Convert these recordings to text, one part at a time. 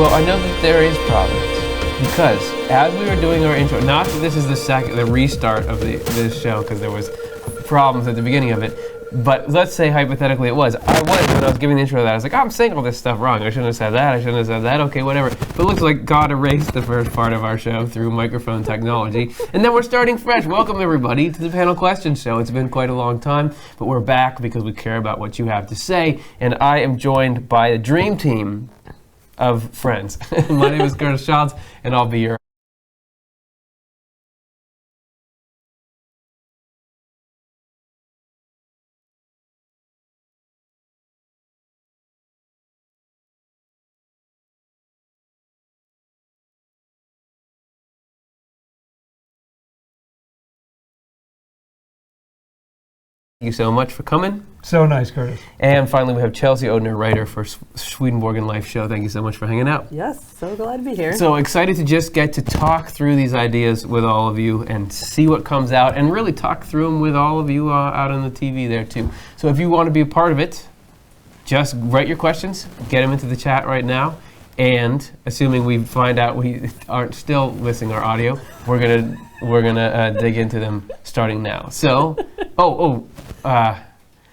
Well, I know that there is providence because as we were doing our intro, not that this is the restart of this show because there was problems at the beginning of it, but let's say hypothetically it was. When I was giving the intro to that, I was like, I'm saying all this stuff wrong. I shouldn't have said that. I shouldn't have said that. Okay, whatever. But it looks like God erased the first part of our show through microphone technology. And then we're starting fresh. Welcome, everybody, to the Panel Questions Show. It's been quite a long time, but we're back because we care about what you have to say. And I am joined by a dream team of friends. My name is Curtis Schatz, and I'll be your Thank you so much for coming. So nice, Curtis. And finally, we have Chelsea Odner, writer for Swedenborgian Life Show. Thank you so much for hanging out. Yes, so glad to be here. So excited to just get to talk through these ideas with all of you and see what comes out and really talk through them with all of you out on the TV there too. So if you want to be a part of it, just write your questions, get them into the chat right now. And assuming we find out we aren't still listening our audio, we're gonna dig into them starting now. So,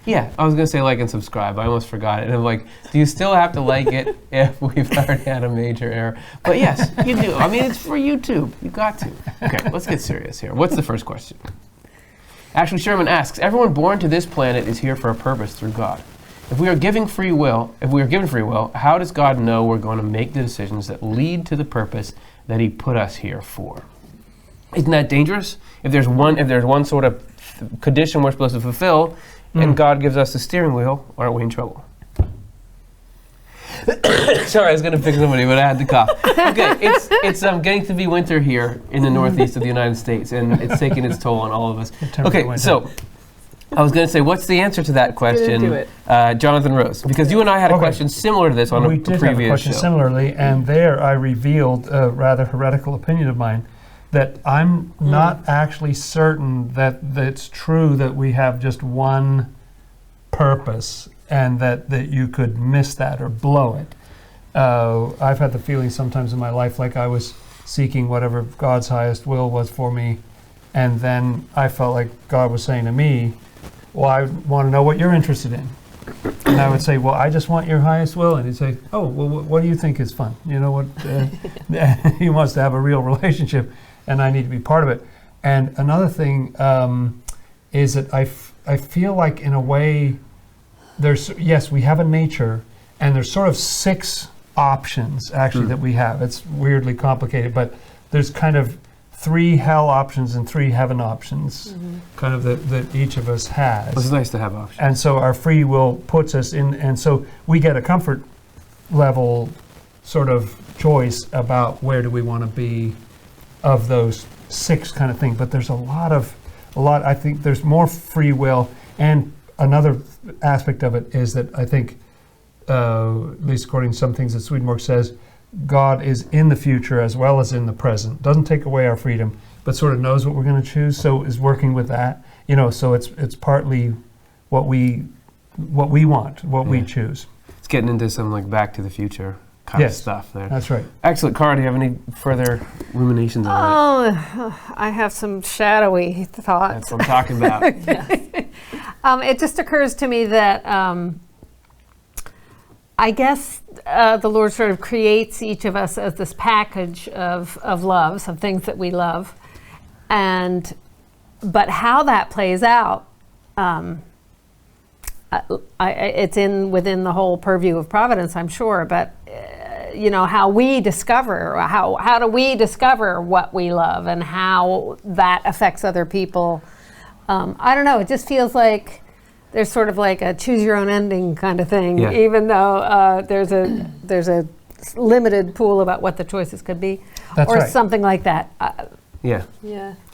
yeah, I was gonna say like and subscribe. I almost forgot it. And I'm like, do you still have to like it if we've already had a major error? But yes, you do. I mean, it's for YouTube. You got to. Okay, let's get serious here. What's the first question? Ashley Sherman asks, everyone born to this planet is here for a purpose through God. If we are given free will, how does God know we're going to make the decisions that lead to the purpose that He put us here for? Isn't that dangerous? If there's one sort of condition we're supposed to fulfill, and God gives us the steering wheel, aren't we in trouble? Sorry, I was going to pick somebody, but I had to cough. Okay, it's getting to be winter here in the northeast of the United States, and it's taking its toll on all of us. Okay, so I was going to say, what's the answer to that question, Jonathan Rose? Because you and I had a question similar to this on a previous show. We did have a question similarly, and there I revealed a rather heretical opinion of mine, that I'm not actually certain that it's true that we have just one purpose and that you could miss that or blow it. I've had the feeling sometimes in my life like I was seeking whatever God's highest will was for me, and then I felt like God was saying to me, well, I want to know what you're interested in. And I would say, well, I just want your highest will. And he'd say, oh, well, what do you think is fun? You know what? He wants to have a real relationship, and I need to be part of it. And another thing is that I feel like in a way, we have a nature, and there's sort of 6 options actually that we have. It's weirdly complicated, but there's kind of 3 hell options and 3 heaven options, kind of that each of us has. It's nice to have options. And so our free will puts us in, and so we get a comfort level sort of choice about where do we want to be of those 6 kind of things. But there's a lot, I think there's more free will. And another aspect of it is that I think, at least according to some things that Swedenborg says, God is in the future as well as in the present. Doesn't take away our freedom, but sort of knows what we're going to choose. So is working with that, so it's partly what we want, what we choose. It's getting into some like Back to the Future kind of stuff there. That's right. Excellent. Cara, do you have any further ruminations on that? I have some shadowy thoughts. That's what I'm talking about. It just occurs to me that I guess the Lord sort of creates each of us as this package of loves, of things that we love. But how that plays out, it's within the whole purview of providence, I'm sure. But how we discover, how do we discover what we love and how that affects other people? I don't know. It just feels like there's sort of like a choose your own ending kind of thing, even though there's a limited pool about what the choices could be, something like that. Yeah.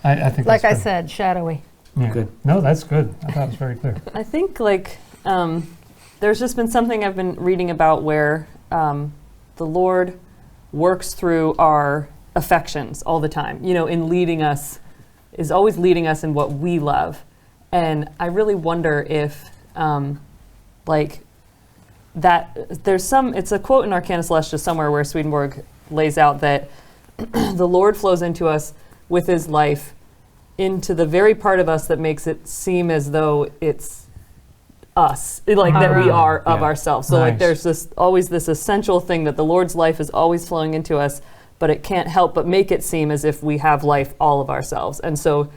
I think, like I said, shadowy. Yeah. Good. No, that's good. I thought it was very clear. I think there's just been something I've been reading about where the Lord works through our affections all the time. Is always leading us in what we love. And I really wonder if, that there's some, it's a quote in Arcana Celestia somewhere where Swedenborg lays out that the Lord flows into us with his life into the very part of us that makes it seem as though it's us, like that we are of ourselves. So like there's this always this essential thing that the Lord's life is always flowing into us, but it can't help but make it seem as if we have life all of ourselves. And so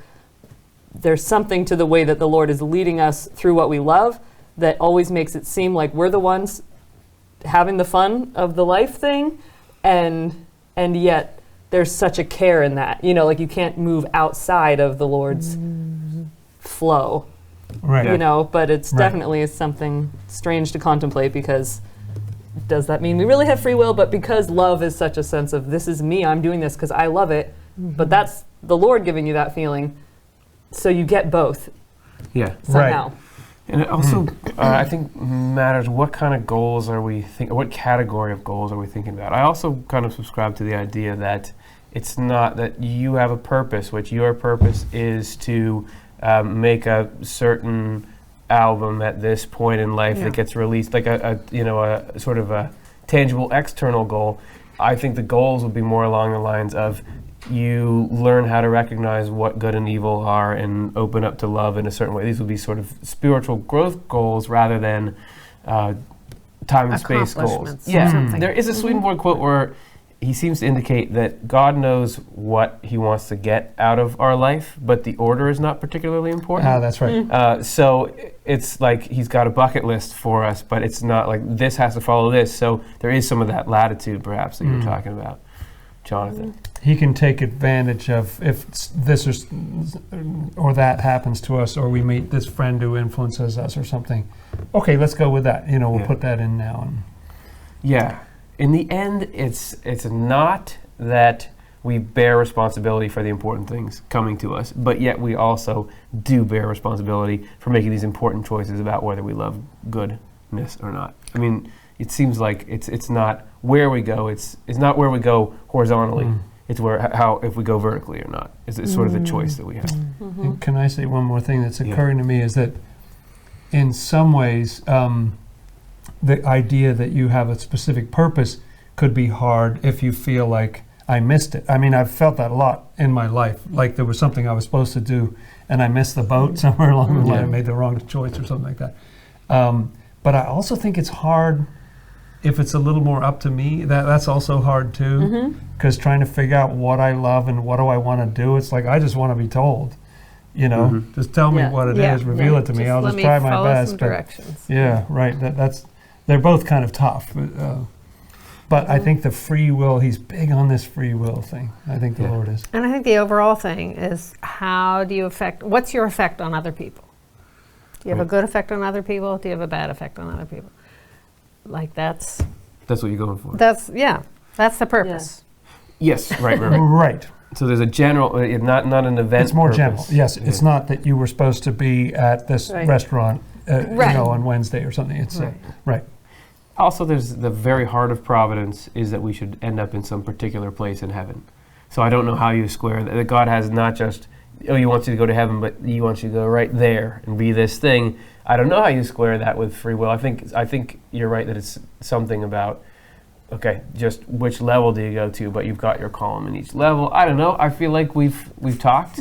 there's something to the way that the Lord is leading us through what we love that always makes it seem like we're the ones having the fun of the life thing, and yet there's such a care in that, you know, like you can't move outside of the Lord's flow, Right. you know, but it's definitely something strange to contemplate, because does that mean we really have free will? But because love is such a sense of this is me, I'm doing this because I love it, but that's the Lord giving you that feeling, so you get both somehow. Right. And it also, I think, matters what kind of goals are we thinking, what category of goals are we thinking about. I also kind of subscribe to the idea that it's not that you have a purpose, which your purpose is to make a certain album at this point in life that gets released, like a sort of a tangible external goal. I think the goals would be more along the lines of you learn how to recognize what good and evil are and open up to love in a certain way. These would be sort of spiritual growth goals rather than time and space goals. Yeah, there is a Swedenborg quote where he seems to indicate that God knows what he wants to get out of our life, but the order is not particularly important. That's right. So it's like he's got a bucket list for us, but it's not like this has to follow this. So there is some of that latitude, perhaps, that you're talking about, Jonathan. He can take advantage of if this or that happens to us, or we meet this friend who influences us or something. Okay, let's go with that. You know, we'll put that in now. Yeah. In the end, it's not that we bear responsibility for the important things coming to us, but yet we also do bear responsibility for making these important choices about whether we love goodness or not. I mean, it seems like it's not where we go. It's not where we go horizontally. It's how if we go vertically or not. It's sort of the choice that we have. And can I say one more thing that's occurring to me is that in some ways the idea that you have a specific purpose could be hard if you feel like I missed it. I mean, I've felt that a lot in my life, like there was something I was supposed to do and I missed the boat somewhere along the line, I made the wrong choice or something like that. But I also think it's hard if it's a little more up to me. That's also hard too, because trying to figure out what I love and what do I want to do, it's like I just want to be told, you know, just tell me what it is, reveal it to me. I'll just try my best. Some directions. Yeah, right. They're both kind of tough, but I think the free will. He's big on this free will thing. I think the Lord is. And I think the overall thing is how do you what's your effect on other people? Do you have a good effect on other people? Do you have a bad effect on other people? Like that's what you're going for. That's the purpose. Yes, right. Right. So there's a general, not an event. It's more purpose. general. Yes, it's not that you were supposed to be at this restaurant, you know, on Wednesday or something. It's right. Also, there's the very heart of providence is that we should end up in some particular place in heaven. So I don't know how you square that. God has not just, he wants you to go to heaven, but he wants you to go right there and be this thing. I don't know how you square that with free will. I think you're right that it's something about, okay, just which level do you go to, but you've got your column in each level. I don't know. I feel like we've talked,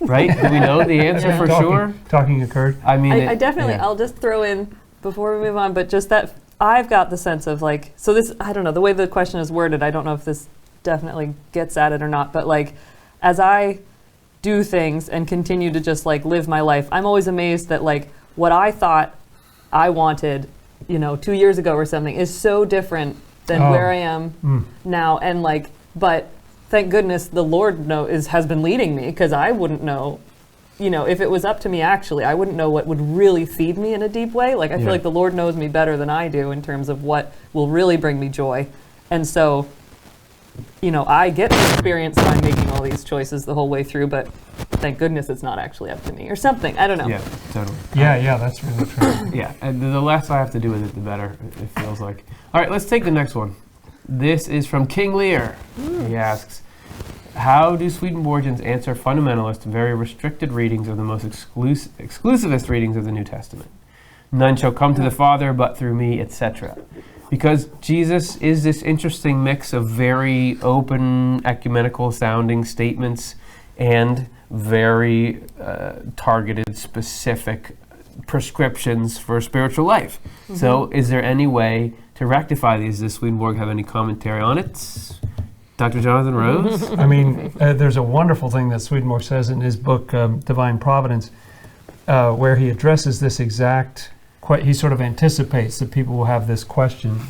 right? Do we know the answer for sure? Talking occurred. I mean, I definitely, I'll just throw in before we move on, but just that I've got the sense of like, so this, I don't know, the way the question is worded, I don't know if this definitely gets at it or not, but like, as I do things and continue to just like live my life, I'm always amazed that like what I thought I wanted, 2 years ago or something is so different than where I am now. And like, but thank goodness the Lord has been leading me, because I wouldn't know, if it was up to me actually, I wouldn't know what would really feed me in a deep way. Like I feel like the Lord knows me better than I do in terms of what will really bring me joy. And so, I get the experience by making all these choices the whole way through, but thank goodness it's not actually up to me or something. I don't know. Yeah, totally. Yeah, that's really true. Yeah, and the less I have to do with it, the better it feels like. All right, let's take the next one. This is from King Lear. He asks, how do Swedenborgians answer fundamentalist, very restricted readings of the most exclusivist readings of the New Testament? None shall come to the Father but through me, etc. Because Jesus is this interesting mix of very open, ecumenical sounding statements and very targeted, specific prescriptions for spiritual life. So is there any way to rectify these? Does Swedenborg have any commentary on it? Dr. Jonathan Rose? I mean, there's a wonderful thing that Swedenborg says in his book, Divine Providence, where he addresses this exact, he sort of anticipates that people will have this question,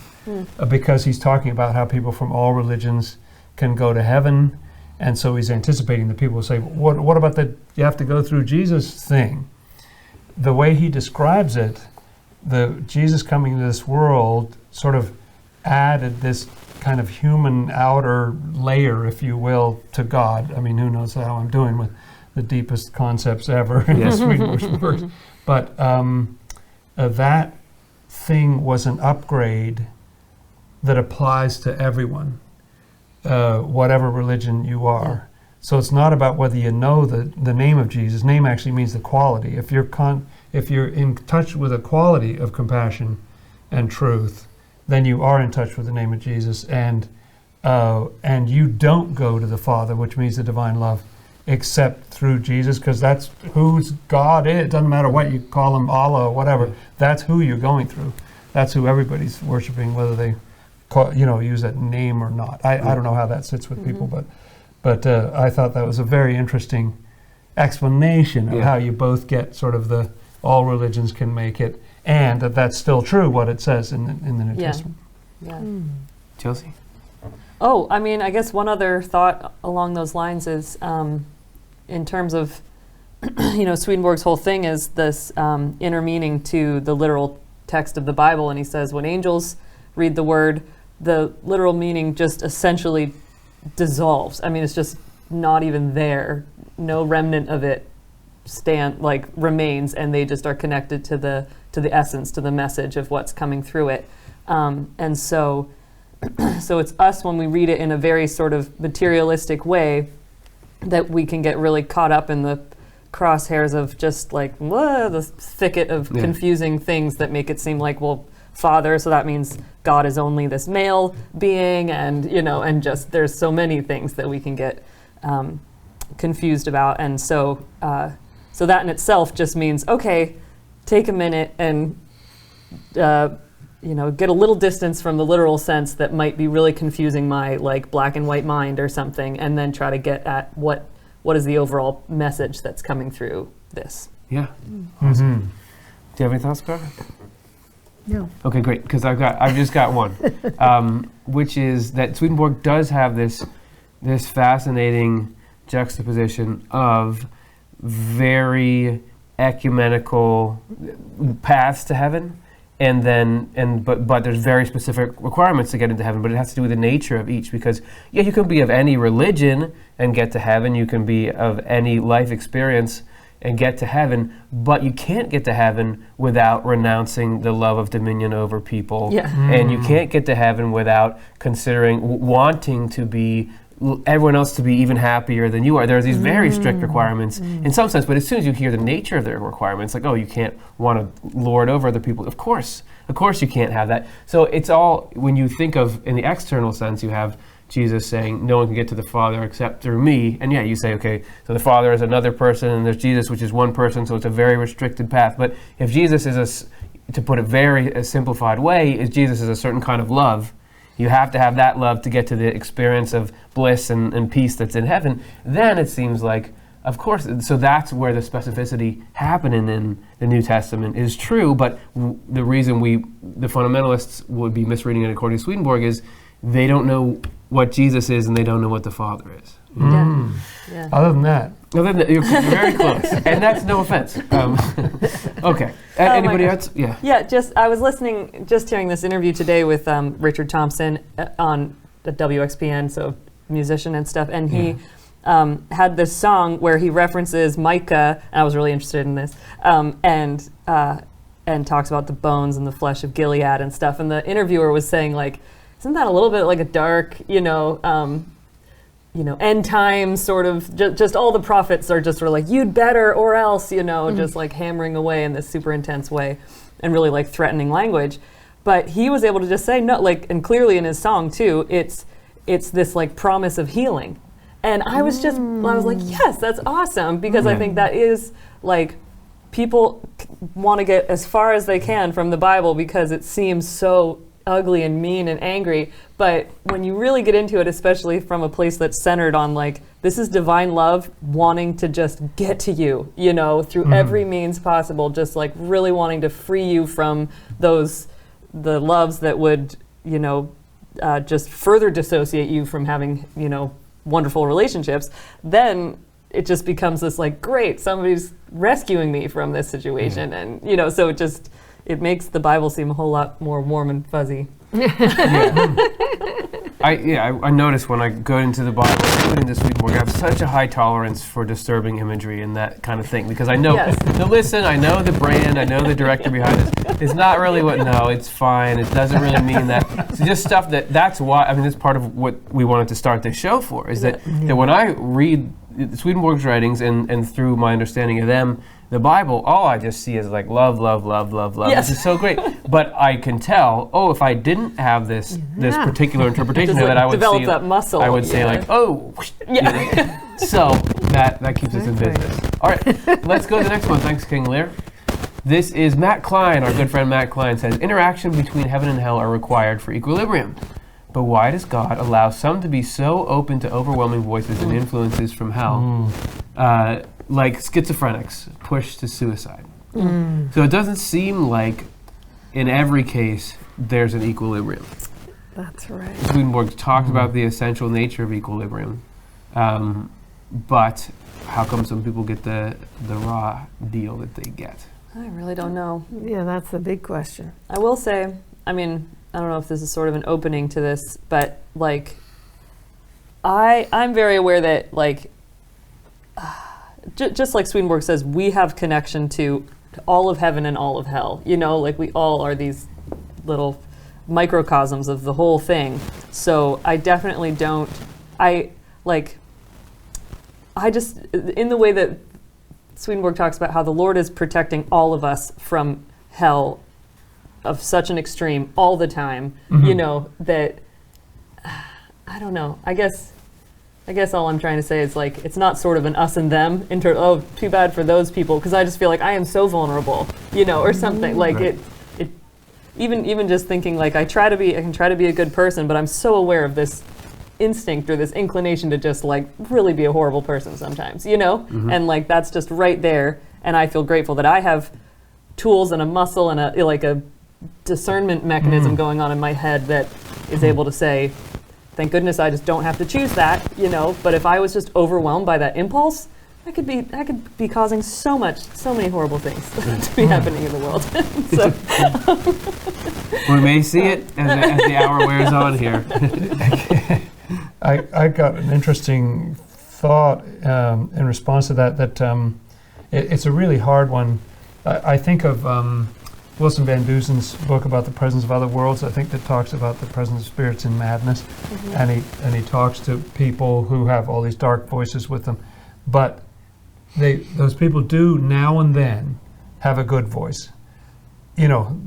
because he's talking about how people from all religions can go to heaven, and so he's anticipating that people will say, what about the you have to go through Jesus thing? The way he describes it, the Jesus coming into this world sort of added this kind of human outer layer, if you will, to God. I mean, who knows how I'm doing with the deepest concepts ever in Swedenborg's works. But that thing was an upgrade that applies to everyone, whatever religion you are. So it's not about whether you know the name of Jesus. Name actually means the quality. If you're in touch with a quality of compassion and truth, then you are in touch with the name of Jesus, and you don't go to the Father, which means the divine love, except through Jesus, because that's who God is. It doesn't matter what you call him, Allah or whatever. That's who you're going through. That's who everybody's worshiping, whether they use that name or not. I don't know how that sits with people, but I thought that was a very interesting explanation of how you both get sort of the all religions can make it, and that's still true what it says in the New Testament. Yeah. Chelsea? Oh, I mean, I guess one other thought along those lines is, in terms of, Swedenborg's whole thing is this inner meaning to the literal text of the Bible, and he says when angels read the word, the literal meaning just essentially dissolves. I mean, it's just not even there. No remnant of it remains, and they just are connected to the essence, to the message of what's coming through it. And so it's us, when we read it in a very sort of materialistic way, that we can get really caught up in the crosshairs of just the thicket of confusing things that make it seem like, well, Father, so that means God is only this male being, and and just there's so many things that we can get confused about, and so that in itself just means, okay, take a minute and get a little distance from the literal sense that might be really confusing my black and white mind or something, and then try to get at what is the overall message that's coming through this. Yeah. Awesome. Do you have any thoughts, Carter? No. Okay, great, because I've just got one, which is that Swedenborg does have this fascinating juxtaposition of very ecumenical paths to heaven, but there's very specific requirements to get into heaven, but it has to do with the nature of each, because you can be of any religion and get to heaven, you can be of any life experience and get to heaven, but you can't get to heaven without renouncing the love of dominion over people. Yeah. And you can't get to heaven without wanting to be everyone else to be even happier than you are. There are these very strict requirements in some sense, but as soon as you hear the nature of their requirements, you can't want to lord over other people. Of course you can't have that. So it's all, when you think of, in the external sense, you have Jesus saying, no one can get to the Father except through me. And you say, okay, so the Father is another person, and there's Jesus, which is one person, so it's a very restricted path. But if Jesus is, to put it very simplified way, is Jesus is a certain kind of love, you have to have that love to get to the experience of bliss and peace that's in heaven, then it seems like, of course, so that's where the specificity happening in the New Testament is true, but the reason the fundamentalists would be misreading it according to Swedenborg is they don't know what Jesus is and they don't know what the Father is. Yeah. Other than that, you're very close, and that's no offense. Okay. Anybody else? Yeah. Yeah. I was hearing this interview today with Richard Thompson on the WXPN, so musician and stuff, and he had this song where he references Micah, and I was really interested in this, and talks about the bones and the flesh of Gilead and stuff. And the interviewer was saying, isn't that a little bit like a dark, end times sort of, just all the prophets are just sort of you'd better or else, just hammering away in this super intense way. and really like threatening language. But he was able to just say no, like, and clearly in his song too, it's this like promise of healing. And I was like, yes, that's awesome, because I think that is like, people want to get as far as they can from the Bible because it seems so ugly and mean and angry. But when you really get into it, especially from a place that's centered on like, this is divine love wanting to just get to you, you know, through every means possible, just like really wanting to free you from the loves that would, you know, just further dissociate you from having, you know, wonderful relationships. Then it just becomes this like, great, somebody's rescuing me from this situation. And, you know, so it makes the Bible seem a whole lot more warm and fuzzy. I notice when I go into the Bible, including the Swedenborg, I have such a high tolerance for disturbing imagery and that kind of thing, because I know, listen, I know the brand, I know the director behind this. It's not really it's fine. It doesn't really mean that. It's just stuff that's why, I mean, that's part of what we wanted to start this show for, is that when I read Swedenborg's writings and through my understanding of them, the Bible, all I just see is like love, love, love, love, love. Yes. This is so great. But I can tell, if I didn't have this particular interpretation of it, I would develop that muscle. I would say like, whoosh, you know. So that keeps us in business. All right, let's go to the next one. Thanks, King Lear. This is Matt Klein. Our good friend Matt Klein says, interaction between heaven and hell are required for equilibrium. But why does God allow some to be so open to overwhelming voices and influences from hell, like schizophrenics, pushed to suicide? So it doesn't seem like in every case there's an equilibrium. That's right. Swedenborg talked about the essential nature of equilibrium, but how come some people get the raw deal that they get? I really don't know. Yeah, that's the big question. I will say, I mean, I don't know if this is sort of an opening to this, but like, I'm very aware that like, just like Swedenborg says, we have connection to all of heaven and all of hell. You know, like we all are these little microcosms of the whole thing. So I definitely don't, I just, in the way that Swedenborg talks about how the Lord is protecting all of us from hell of such an extreme all the time, you know, that, I don't know, I guess all I'm trying to say is like, it's not sort of an us and them, too bad for those people, because I just feel like I am so vulnerable, you know, or something, like it even just thinking like, I can try to be a good person, but I'm so aware of this instinct or this inclination to just like really be a horrible person sometimes, you know, and like that's just right there, and I feel grateful that I have tools and a muscle and a discernment mechanism going on in my head that is able to say, thank goodness I just don't have to choose that, you know. But if I was just overwhelmed by that impulse, I could be causing so many horrible things to be happening in the world. So we may see it as the hour wears on here. I got an interesting thought in response to that. It's a really hard one. I think of Wilson Van Dusen's book about the presence of other worlds. I think that talks about the presence of spirits in madness, and he talks to people who have all these dark voices with them, but those people do now and then have a good voice. You know,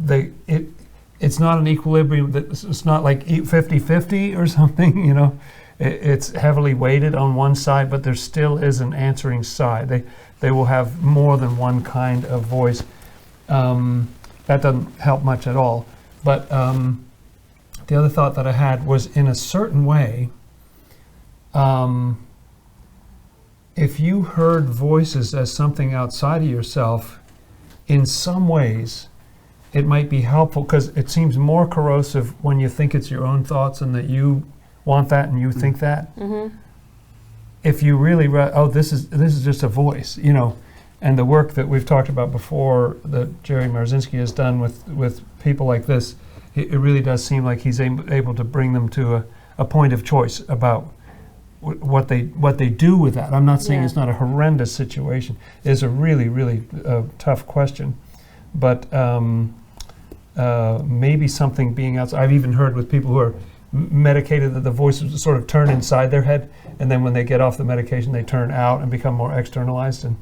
it's not an equilibrium. It's not like 50-50 or something. You know, it's heavily weighted on one side, but there still is an answering side. They will have more than one kind of voice. That doesn't help much at all. But the other thought that I had was, in a certain way, if you heard voices as something outside of yourself, in some ways, it might be helpful, because it seems more corrosive when you think it's your own thoughts and that you want that and you think that. If you really, this is just a voice, you know. And the work that we've talked about before, that Jerry Marzinski has done with people like this, it really does seem like he's able to bring them to a point of choice about what they do with that. I'm not saying it's not a horrendous situation. It's a really, really tough question. But maybe something being outside. I've even heard with people who are medicated that the voices sort of turn inside their head, and then when they get off the medication, they turn out and become more externalized, and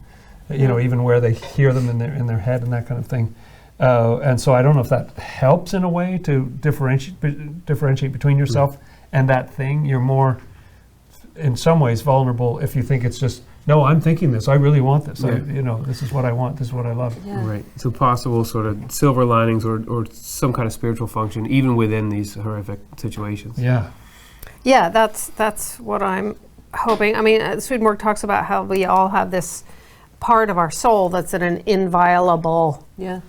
you know, even where they hear them in their head and that kind of thing. And so I don't know if that helps in a way to differentiate between yourself and that thing. You're more, in some ways, vulnerable if you think it's just, no, I'm thinking this. I really want this. Yeah. This is what I want. This is what I love. Yeah. Right. So possible sort of silver linings or some kind of spiritual function even within these horrific situations. Yeah. Yeah, that's what I'm hoping. I mean, Swedenborg talks about how we all have this part of our soul that's an inviolable Yeah.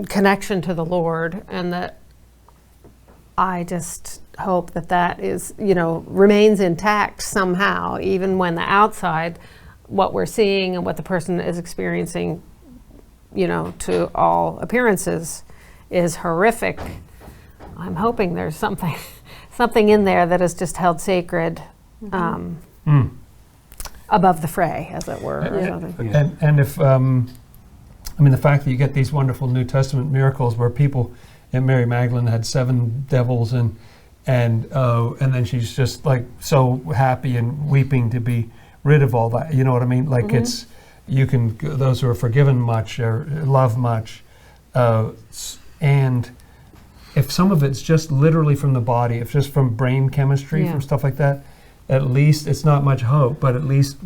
connection to the Lord, and that I just hope that is, remains intact somehow, even when the outside, what we're seeing and what the person is experiencing, to all appearances is horrific. I'm hoping there's something in there that is just held sacred above the fray, as it were. Or something. Yeah. And if, the fact that you get these wonderful New Testament miracles where people, and Mary Magdalene had 7 devils and then she's just like so happy and weeping to be rid of all that. You know what I mean? Like it's, those who are forgiven much or love much. And if some of it's just literally from the body, if just from brain chemistry, from stuff like that, at least it's not much hope, but at least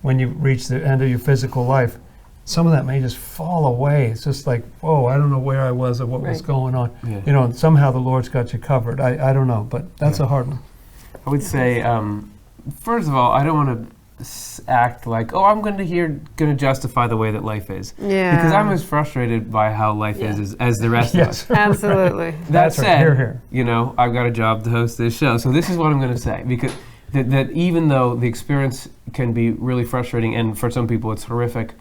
when you reach the end of your physical life, some of that may just fall away. It's just like, whoa, I don't know where I was or what was going on. Yeah. And somehow the Lord's got you covered. I don't know, but that's a hard one. I would say, first of all, I don't want to act like, I'm going to justify the way that life is. Yeah. Because I'm as frustrated by how life is as the rest of us. Absolutely. That That's right. said, Here. I've got a job to host this show. So this is what I'm going to say, because that even though the experience can be really frustrating, and for some people it's horrific,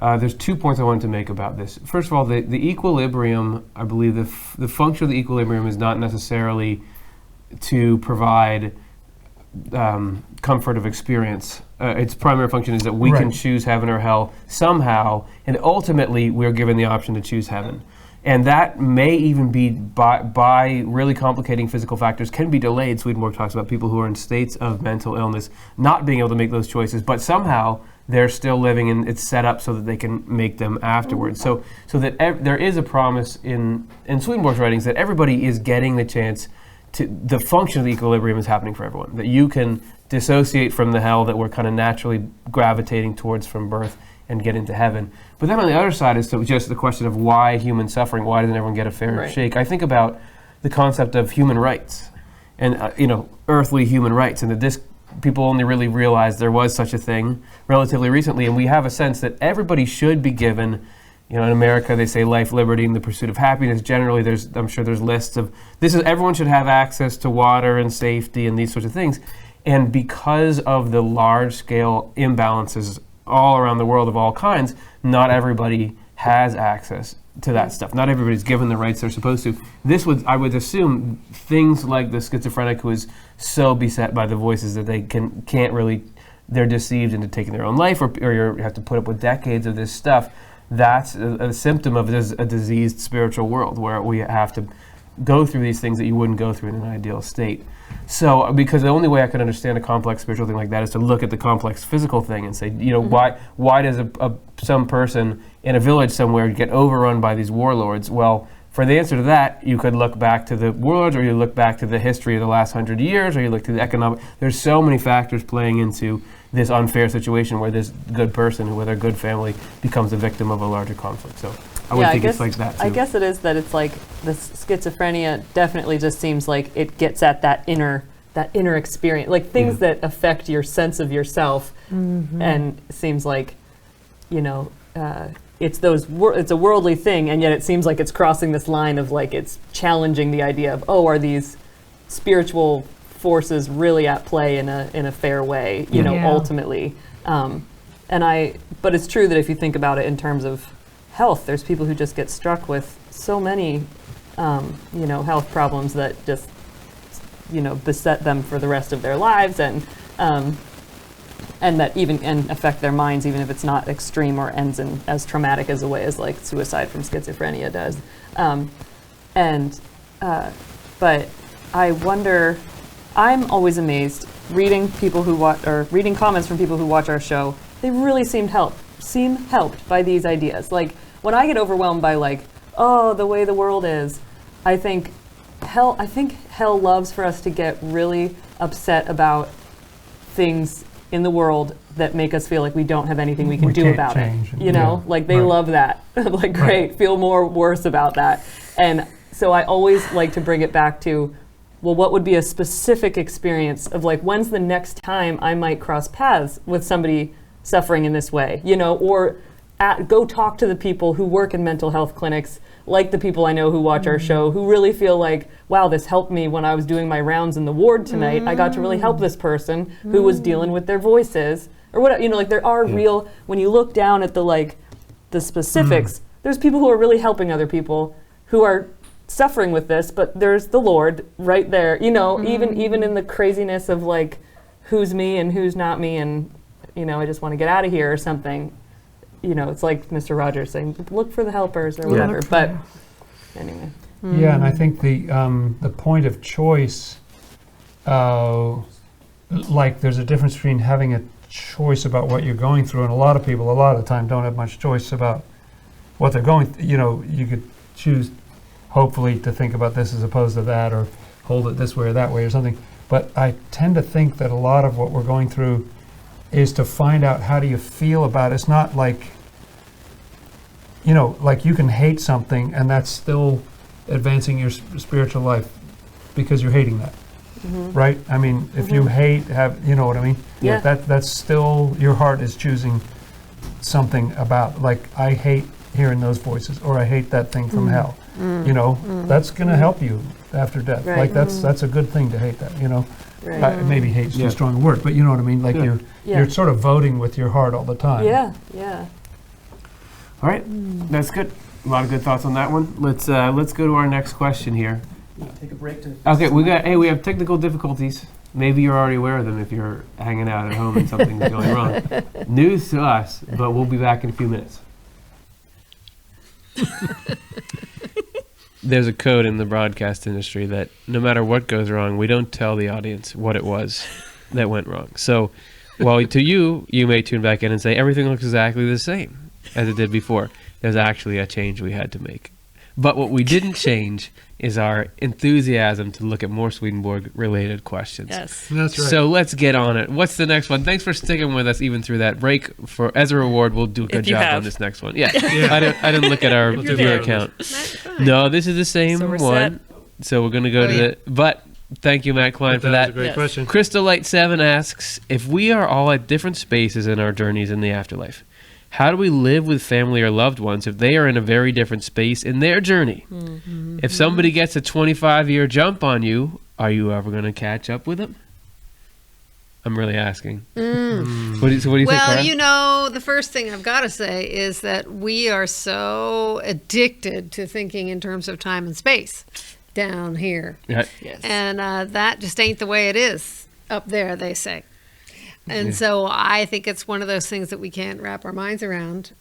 there's 2 points I wanted to make about this. First of all, the equilibrium, I believe the function of the equilibrium is not necessarily to provide comfort of experience. Its primary function is that we can choose heaven or hell somehow, and ultimately we're given the option to choose heaven. And that may even be by really complicating physical factors, can be delayed. Swedenborg talks about people who are in states of mental illness not being able to make those choices, but somehow they're still living and it's set up so that they can make them afterwards. So that there is a promise in Swedenborg's writings that everybody is getting the chance to, the function of the equilibrium is happening for everyone, that you can dissociate from the hell that we're kind of naturally gravitating towards from birth and get into heaven. But then on the other side is just the question of why human suffering, why doesn't everyone get a fair shake? I think about the concept of human rights and earthly human rights, and that this people only really realized there was such a thing relatively recently, and we have a sense that everybody should be given, in America they say life, liberty, and the pursuit of happiness. Generally, I'm sure there's lists of everyone should have access to water and safety and these sorts of things. And because of the large-scale imbalances all around the world of all kinds, not everybody has access to that stuff. Not everybody's given the rights they're supposed to. I would assume, things like the schizophrenic who is so beset by the voices that they can't really, they're deceived into taking their own life, or you have to put up with decades of this stuff. That's a symptom of a diseased spiritual world where we have to go through these things that you wouldn't go through in an ideal state. So, because the only way I can understand a complex spiritual thing like that is to look at the complex physical thing and say, why does some person in a village somewhere get overrun by these warlords? Well, for the answer to that, you could look back to the warlords, or you look back to the history of the last 100 years, or you look to the economic. There's so many factors playing into this unfair situation where this good person who with a good family becomes a victim of a larger conflict. So I would think it's like that too. I guess it is that it's like this schizophrenia definitely just seems like it gets at that inner experience, like things that affect your sense of yourself, and it seems like, it's it's a worldly thing, and yet it seems like it's crossing this line of like it's challenging the idea of, are these spiritual forces really at play in a fair way, ultimately. But it's true that if you think about it in terms of health, there's people who just get struck with so many, health problems that just, beset them for the rest of their lives, and that even affect their minds, even if it's not extreme or ends in as traumatic as a way as like suicide from schizophrenia does. But I wonder. I'm always amazed reading comments from people who watch our show. They really seem helped by these ideas. Like when I get overwhelmed by like, oh, the way the world is, I think hell loves for us to get really upset about things in the world that make us feel like we don't have anything we can do can't about change it. You know, like they love that. Like, great, feel more worse about that. And so I always like to bring it back to, well, what would be a specific experience of like, when's the next time I might cross paths with somebody suffering in this way, you know, or go talk to the people who work in mental health clinics, like the people I know who watch our show, who really feel like, wow, this helped me when I was doing my rounds in the ward tonight. I got to really help this person who was dealing with their voices or whatever. You know, like there are real, when you look down at the specifics, there's people who are really helping other people who are suffering with this, but there's the Lord right there, you know, even in the craziness of like, who's me and who's not me, and, you know, I just want to get out of here or something. You know, it's like Mr. Rogers saying, look for the helpers or whatever. But anyway. Yeah, and I think the point of choice, like there's a difference between having a choice about what you're going through, and a lot of people, a lot of the time, don't have much choice about what they're going. You know, you could choose, hopefully, to think about this as opposed to that, or hold it this way or that way or something. But I tend to think that a lot of what we're going through is to find out how do you feel about it. It's not like, you know, like you can hate something and that's still advancing your spiritual life because you're hating that, right? I mean, if you hate, you know what I mean? Yeah. That's still, your heart is choosing something about, like, I hate hearing those voices, or I hate that thing from hell. You know, that's going to help you after death. Right. Like that's a good thing to hate that, you know. Right. Maybe hate's too strong a word, but you know what I mean? Like you're sort of voting with your heart all the time. Yeah. All right, that's good. A lot of good thoughts on that one. Let's go to our next question here. Take a break to. Okay, we have technical difficulties. Maybe you're already aware of them if you're hanging out at home and something's going wrong. News to us, but we'll be back in a few minutes. There's a code in the broadcast industry that no matter what goes wrong, we don't tell the audience what it was that went wrong. So while to you may tune back in and say everything looks exactly the same as it did before. There's actually a change we had to make. But what we didn't change is our enthusiasm to look at more Swedenborg-related questions. Yes. That's right. So let's get on it. What's the next one? Thanks for sticking with us even through that break. As a reward, we'll do a good job on this next one. Yeah. I didn't look at our viewer count. No, this is the same So we're one. So we're going to go to the... But thank you, Matt Klein, for that. That's a great question. Crystal Light 7 asks, if we are all at different spaces in our journeys in the afterlife, how do we live with family or loved ones if they are in a very different space in their journey? If somebody gets a 25-year jump on you, are you ever going to catch up with them? I'm really asking. What do you think, Well, Cara? you know, the first thing I've got to say is that we are so addicted to thinking in terms of time and space down here. Yeah. Yes. And that just ain't the way it is up there, they say. And so I think it's one of those things that we can't wrap our minds around.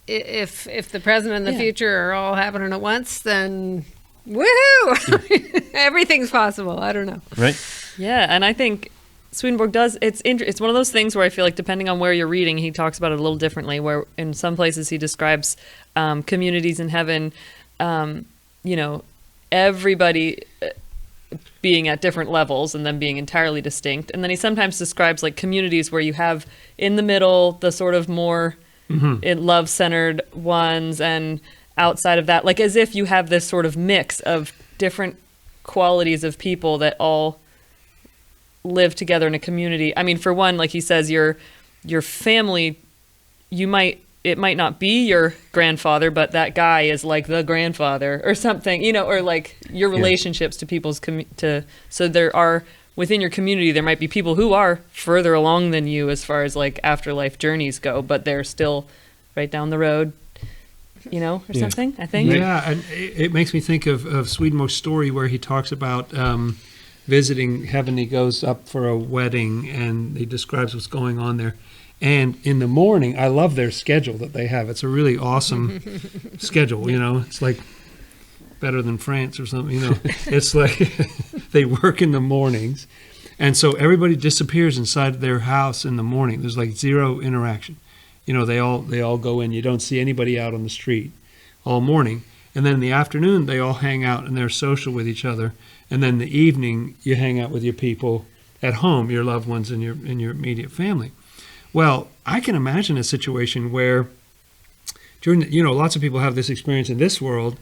If the present and the future are all happening at once, then woohoo! Everything's possible. I don't know. Right? Yeah, and I think Swedenborg does. It's one of those things where I feel like depending on where you're reading, he talks about it a little differently. Where in some places he describes communities in heaven, you know, everybody being at different levels and then being entirely distinct. And then he sometimes describes like communities where you have in the middle the sort of more love-centered ones, and outside of that, like as if you have this sort of mix of different qualities of people that all live together in a community. I mean, for one, like he says, your family, it might not be your grandfather, but that guy is like the grandfather or something, you know, or like your relationships to people's so there are within your community, there might be people who are further along than you as far as like afterlife journeys go, but they're still right down the road, you know, or something, I think. Yeah, and it makes me think of Swedenborg's story where he talks about visiting heaven. He goes up for a wedding and he describes what's going on there. And in the morning, I love their schedule that they have. It's a really awesome schedule, you know. It's like better than France or something, you know. It's like they work in the mornings. And so everybody disappears inside their house in the morning. There's like zero interaction. they all go in. You don't see anybody out on the street all morning. And then in the afternoon, they all hang out and they're social with each other. And then in the evening, you hang out with your people at home, your loved ones and your immediate family. Well, I can imagine a situation where lots of people have this experience in this world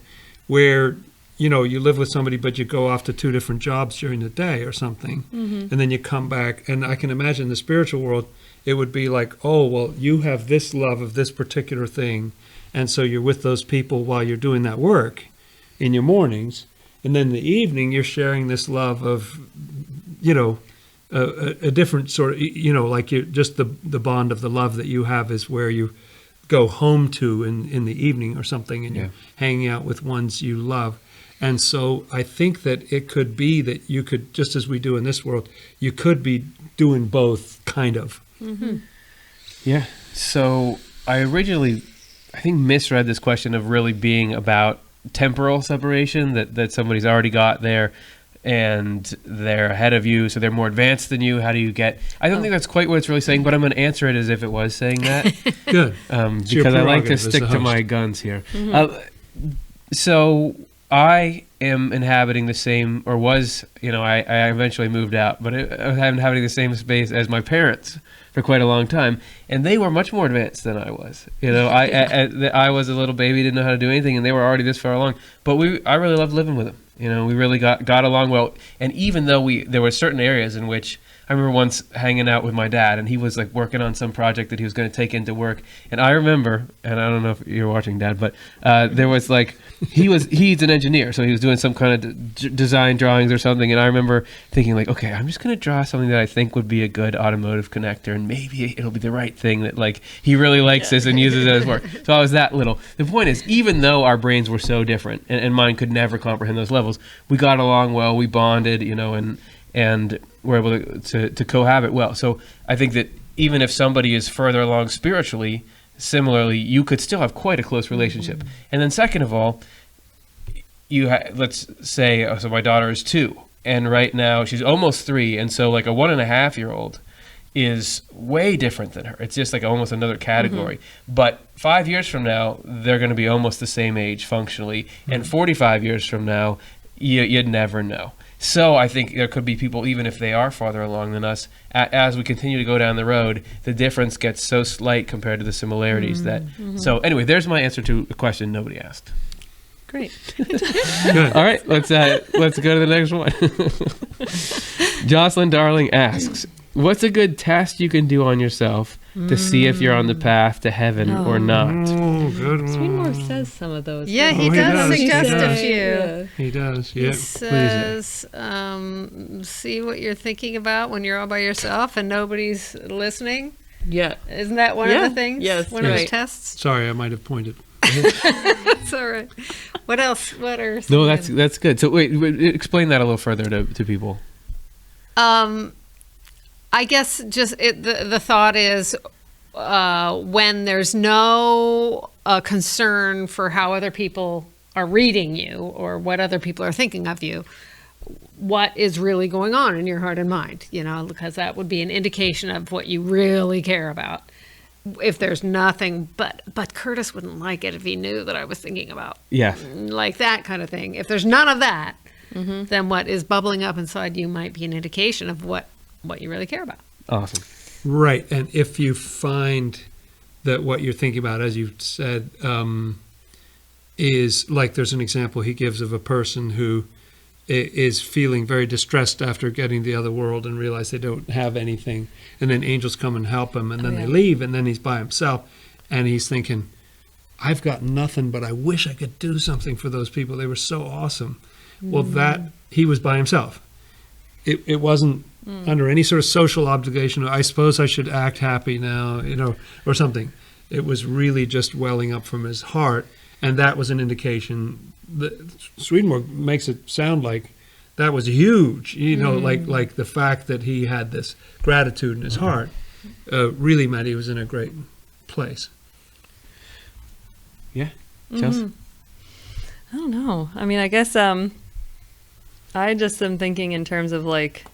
where, you live with somebody, but you go off to 2 different jobs during the day or something. And then you come back. And I can imagine in the spiritual world, it would be like, oh, well, you have this love of this particular thing. And so you're with those people while you're doing that work in your mornings. And then in the evening, you're sharing this love of, a different sort of, like just the bond of the love that you have is where you go home to in the evening or something, and you're hanging out with ones you love. And so I think that it could be that you could, just as we do in this world, you could be doing both, kind of. Yeah. So I originally, I think, misread this question of really being about temporal separation, that somebody's already got there and they're ahead of you, so they're more advanced than you. How do you get... I don't think that's quite what it's really saying, but I'm going to answer it as if it was saying that. Good. Because I like to stick to my guns here. So I am inhabiting the same, or was, I eventually moved out, but I was inhabiting the same space as my parents for quite a long time, and they were much more advanced than I was. I was a little baby, didn't know how to do anything, and they were already this far along. But I really loved living with them. We really got along well. And even though there were certain areas in which I remember once hanging out with my dad, and he was like working on some project that he was going to take into work. And I remember, and I don't know if you're watching, Dad, but there was like, he's an engineer, so he was doing some kind of design drawings or something. And I remember thinking like, okay, I'm just going to draw something that I think would be a good automotive connector, and maybe it'll be the right thing that like he really likes this and uses it as work. So I was that little. The point is, even though our brains were so different, and mine could never comprehend those levels, we got along well, we bonded, and we're able to cohabit well. So I think that even if somebody is further along spiritually, similarly, you could still have quite a close relationship. And then second of all, let's say, so my daughter is 2, and right now she's almost 3, and so like a 1.5-year-old is way different than her. It's just like almost another category. But 5 years from now, they're going to be almost the same age functionally, and 45 years from now, you'd never know. So I think there could be people, even if they are farther along than us, as we continue to go down the road, the difference gets so slight compared to the similarities that... So anyway, there's my answer to a question nobody asked. Great. Good. All right, let's go to the next one. Jocelyn Darling asks, what's a good test you can do on yourself to see if you're on the path to heaven or not? Oh, good one. Swedenborg says some of those. Yeah, things. he does He suggest does. a few. He does, yeah. He says, see what you're thinking about when you're all by yourself and nobody's listening. Yeah. Isn't that one of the things? Yes. One of the tests? Sorry, I might have pointed. That's all right. What else? What are some No, of them? that's good. So wait, explain that a little further to people. I guess just the thought is when there's no concern for how other people are reading you or what other people are thinking of you, what is really going on in your heart and mind, because that would be an indication of what you really care about. If there's nothing, but Curtis wouldn't like it if he knew that I was thinking about like that kind of thing. If there's none of that, then what is bubbling up inside you might be an indication of what you really care about. Awesome. Right, and if you find that what you're thinking about, as you said, is like there's an example he gives of a person who is feeling very distressed after getting to the other world and realize they don't have anything, and then angels come and help him, and then they leave, and then he's by himself, and he's thinking, I've got nothing, but I wish I could do something for those people. They were so awesome. Well, that he was by himself. It wasn't under any sort of social obligation. I suppose I should act happy now, or something. It was really just welling up from his heart, and that was an indication. Swedenborg makes it sound like that was huge, like the fact that he had this gratitude in his heart really meant he was in a great place. Yeah, Chelsea? I don't know. I mean, I guess I just am thinking in terms of like,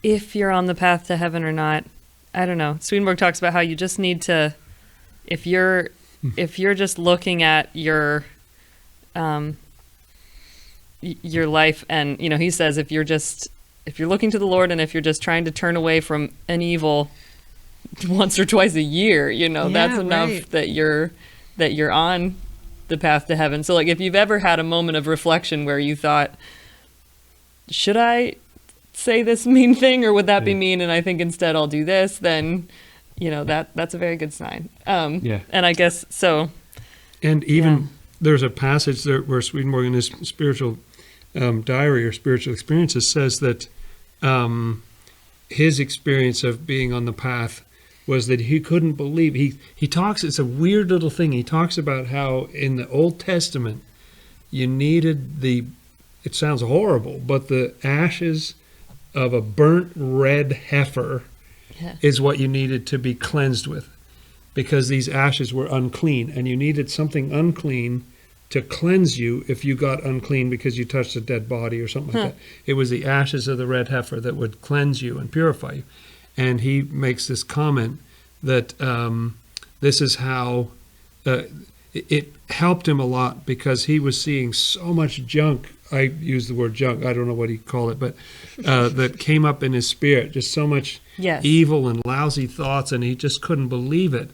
if you're on the path to heaven or not. I don't know. Swedenborg talks about how you just need to if you're just looking at your life, and he says if you're looking to the Lord, and if you're just trying to turn away from an evil once or twice a year, that's enough, right. that you're on the path to heaven. So like, if you've ever had a moment of reflection where you thought, should I say this mean thing, or would that be mean, and I think instead I'll do this, then that's a very good sign. And I guess so. And even there's a passage there where Swedenborg in his spiritual diary or spiritual experiences says that his experience of being on the path was that he couldn't believe. He talks, it's a weird little thing. He talks about how in the Old Testament you needed it sounds horrible, but the ashes of a burnt red heifer is what you needed to be cleansed with, because these ashes were unclean, and you needed something unclean to cleanse you if you got unclean because you touched a dead body or something like that. It was the ashes of the red heifer that would cleanse you and purify you. And he makes this comment that this is how it helped him a lot, because he was seeing so much junk. I use the word junk, I don't know what he called it, but that came up in his spirit, just so much evil and lousy thoughts, and he just couldn't believe it.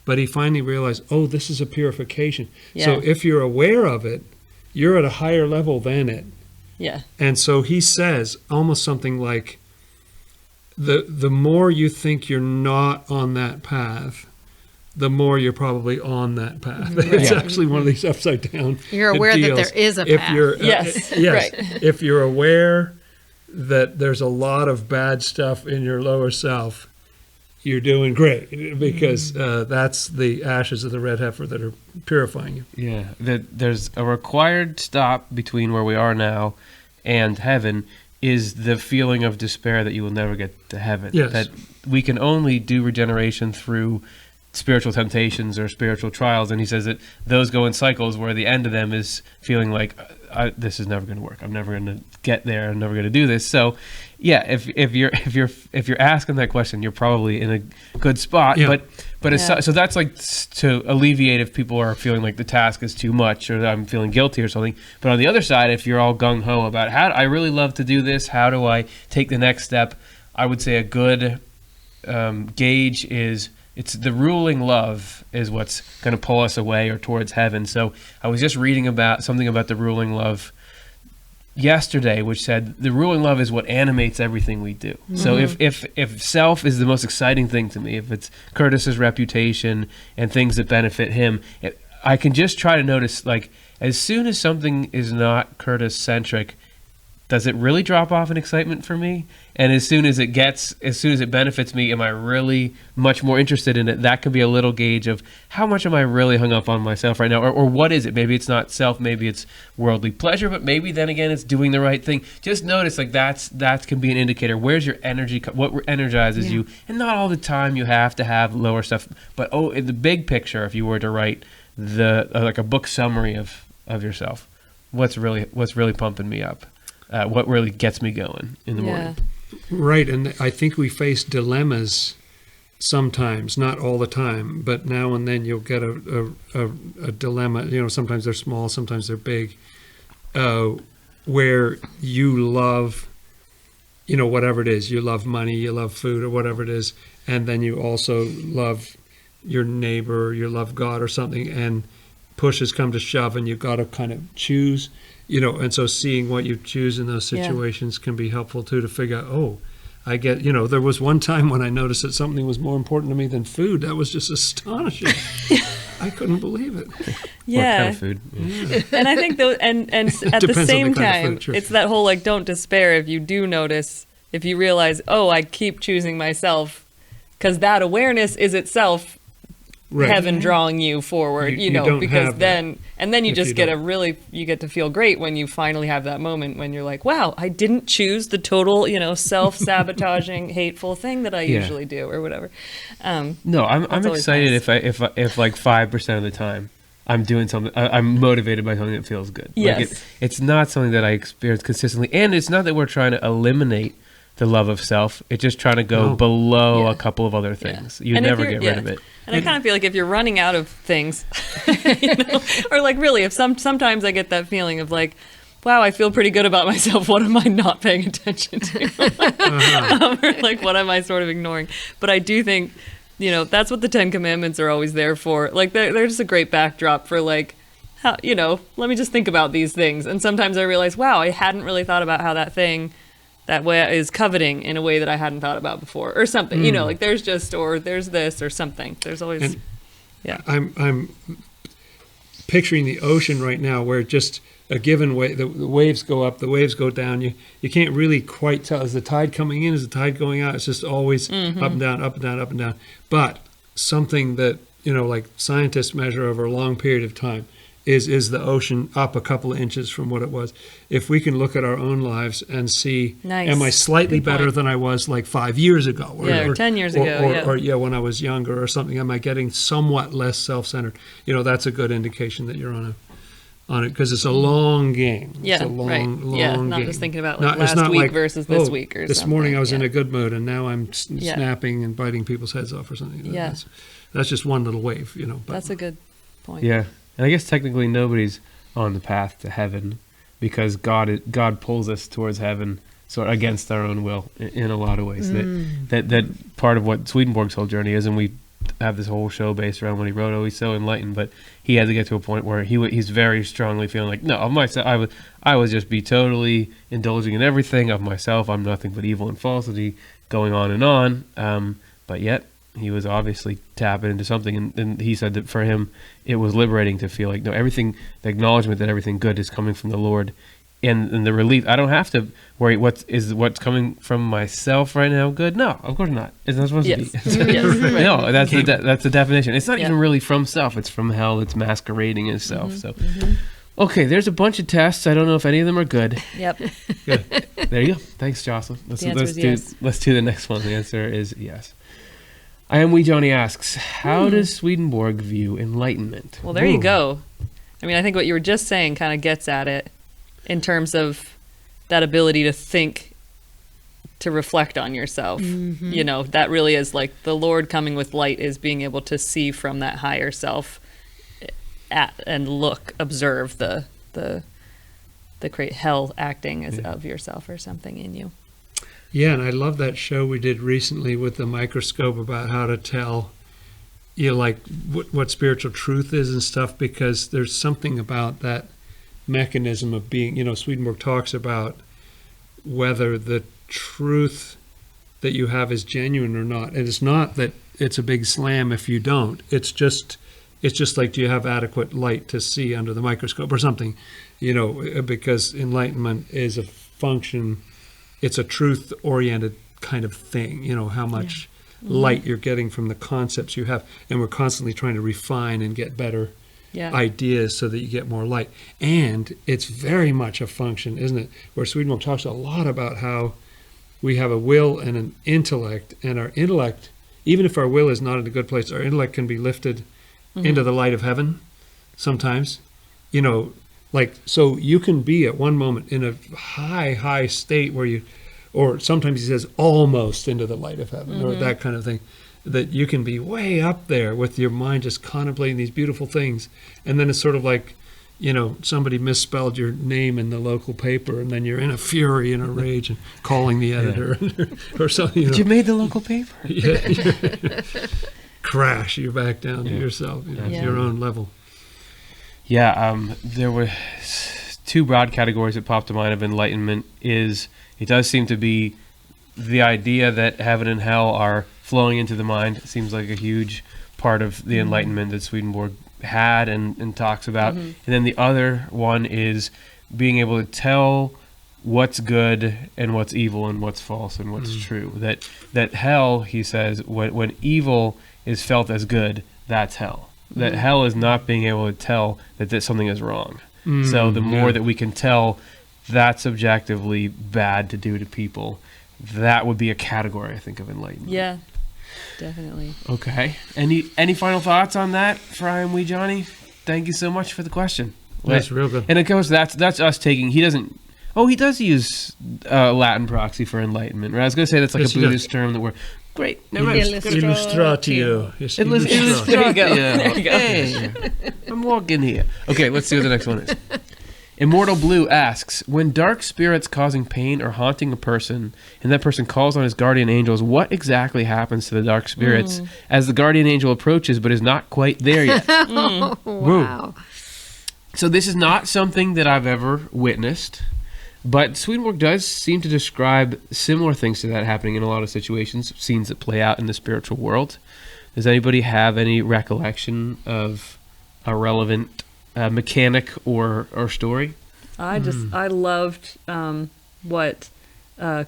But he finally realized, oh, this is a purification. Yeah. So if you're aware of it, you're at a higher level than it. Yeah. And so he says almost something like, the more you think you're not on that path, the more you're probably on that path. Right. It's actually one of these upside down You're aware deals. that there is a path. If you're, yes. yes. Right. If you're aware that there's a lot of bad stuff in your lower self, you're doing great, because that's the ashes of the red heifer that are purifying you. Yeah, there's a required stop between where we are now and heaven is the feeling of despair that you will never get to heaven. Yes. That we can only do regeneration through spiritual temptations or spiritual trials, and he says that those go in cycles where the end of them is feeling like this is never going to work. I'm never going to get there. I'm never going to do this. So, yeah, if you're asking that question, you're probably in a good spot. Yeah. But it's, so that's like to alleviate if people are feeling like the task is too much or that I'm feeling guilty or something. But on the other side, if you're all gung ho about how I really love to do this, how do I take the next step? I would say a good gauge is. It's the ruling love is what's going to pull us away or towards heaven. So I was just reading about something about the ruling love yesterday, which said the ruling love is what animates everything we do. Mm-hmm. So if self is the most exciting thing to me, if it's Curtis's reputation and things that benefit him, I can just try to notice, like, as soon as something is not Curtis-centric, does it really drop off in excitement for me? And as soon as it benefits me, am I really much more interested in it? That could be a little gauge of how much am I really hung up on myself right now? Or what is it? Maybe it's not self, maybe it's worldly pleasure, but maybe then again it's doing the right thing. Just notice, like, that can be an indicator. Where's your energy? What energizes you? And not all the time you have to have lower stuff, but in the big picture, if you were to write like a book summary of yourself, what's really pumping me up? What really gets me going in the morning. Right, and I think we face dilemmas sometimes, not all the time, but now and then you'll get a dilemma. You know, sometimes they're small, sometimes they're big, where you love, whatever it is. You love money, you love food, or whatever it is, and then you also love your neighbor, you love God or something, and push has come to shove, and you've got to kind of choose. And so seeing what you choose in those situations can be helpful too, to figure out, I get, there was one time when I noticed that something was more important to me than food. That was just astonishing. I couldn't believe it. Yeah. What kind of food? Yeah. And I think and at the same time, food, sure. It's that whole, like, don't despair if you do notice, if you realize, I keep choosing myself, because that awareness is itself heaven drawing you forward, because then you just get you get to feel great when you finally have that moment when you're like, wow, I didn't choose the total, self-sabotaging, hateful thing that I usually do, or whatever. No, I'm excited nice. if like 5% of the time I'm doing something, I'm motivated by something that feels good. Yes. Like it's not something that I experience consistently, and it's not that we're trying to eliminate the love of self. It's just trying to go below Yeah. a couple of other things. You And if never you're- get yeah. rid of it. And I kind of feel like if you're running out of things, you know, or like really, if sometimes I get that feeling of like, wow, I feel pretty good about myself. What am I not paying attention to? Or like, what am I sort of ignoring? But I do think, you know, that's what the 10 Commandments are always there for. Like, they're just a great backdrop for like, how, you know, let me just think about these things. And sometimes I realize, wow, I hadn't really thought about how that thing that way is coveting in a way that I hadn't thought about before, or something. You know, like there's just, or there's this, or something. There's always, And yeah. I'm picturing the ocean right now, where just a given way, the waves go up, the waves go down. You can't really quite tell, is the tide coming in, is the tide going out? It's just always up and down, up and down, up and down. But something that, you know, like scientists measure over a long period of time is the ocean up a couple of inches from what it was. If we can look at our own lives and see, Nice. am I slightly Good better point. than I was like 5 years ago? Yeah, or 10 years ago, Or when I was younger or something, am I getting somewhat less self-centered? You know, that's a good indication that you're on it, because it's a long game. Yeah, it's a long, right. long Yeah, game. not just thinking about, like, It's last not week like, versus this oh, week or this morning I was in something. a good mood and now I'm Yeah. snapping and biting people's heads off or something. Yeah. That's just one little wave, you know. But That's a good point. Yeah. And I guess technically nobody's on the path to heaven, because God pulls us towards heaven sort of against our own will in a lot of ways. That part of what Swedenborg's whole journey is, and we have this whole show based around when he wrote, he's so enlightened, but he had to get to a point where he's very strongly feeling like, no, of myself, I would just be totally indulging in everything of myself. I'm nothing but evil and falsity, going on and on. But yet he was obviously tapping into something, and he said that for him it was liberating to feel like, no, everything, the acknowledgement that everything good is coming from the Lord, and the relief. I don't have to worry what's coming from myself right now good. No, of course not. It's not supposed Yes. to be. Yes. No, that's the definition. It's not Yeah. even really from self. It's from hell. It's masquerading as self. So, okay, there's a bunch of tests. I don't know if any of them are good. Yep. There you go. Thanks, Jocelyn. The answer is yes. Let's do the next one. The answer is yes. I Am We Johnny asks, how does Swedenborg view enlightenment? Well, there you go. I mean, I think what you were just saying kind of gets at it in terms of that ability to think, to reflect on yourself. You know, that really is like the Lord coming with light, is being able to see from that higher self and observe the great hell acting as of yourself or something in you. Yeah, and I love that show we did recently with the microscope about how to tell, you know, like what spiritual truth is and stuff, because there's something about that mechanism of being, you know, Swedenborg talks about whether the truth that you have is genuine or not. And it's not that it's a big slam if you don't. It's just like, do you have adequate light to see under the microscope or something, you know, because enlightenment is a function. It's a truth-oriented kind of thing, you know, how much light you're getting from the concepts you have. And we're constantly trying to refine and get better ideas so that you get more light. And it's very much a function, isn't it, where Swedenborg talks a lot about how we have a will and an intellect, and our intellect, even if our will is not in a good place, our intellect can be lifted into the light of heaven sometimes, you know. Like, so you can be at one moment in a high state where you, or sometimes he says almost into the light of heaven, or that kind of thing, that you can be way up there with your mind just contemplating these beautiful things. And then it's sort of like, you know, somebody misspelled your name in the local paper, and then you're in a fury and a rage and calling the editor or something. You know. But you made the local paper. Crash, you're back down to yourself, you know, your own level. Yeah, there were two broad categories that popped to mind of enlightenment. It does seem to be the idea that heaven and hell are flowing into the mind. It seems like a huge part of the enlightenment that Swedenborg had and talks about. And then the other one is being able to tell what's good and what's evil and what's false and what's true. That hell, he says, when evil is felt as good, that's hell. That hell is not being able to tell that something is wrong. So the more that we can tell that's objectively bad to do to people, that would be a category, I think, of enlightenment. Yeah, definitely. Okay. Any final thoughts on that for I Am We Johnny? Thank you so much for the question. That's real good. And of course, that's us taking. He doesn't. Oh, he does use Latin proxy for enlightenment, right? I was going to say that's like Yes, a he does. Buddhist term that we're great. Illustratio. Yes, There you go. There you go. Hey, I'm walking here. Okay, let's see what the next one is. Immortal Blue asks, when dark spirits causing pain or haunting a person, and that person calls on his guardian angels, what exactly happens to the dark spirits as the guardian angel approaches but is not quite there yet? Wow. So this is not something that I've ever witnessed, but Swedenborg does seem to describe similar things to that happening in a lot of situations, scenes that play out in the spiritual world. Does anybody have any recollection of a relevant mechanic or story? I loved what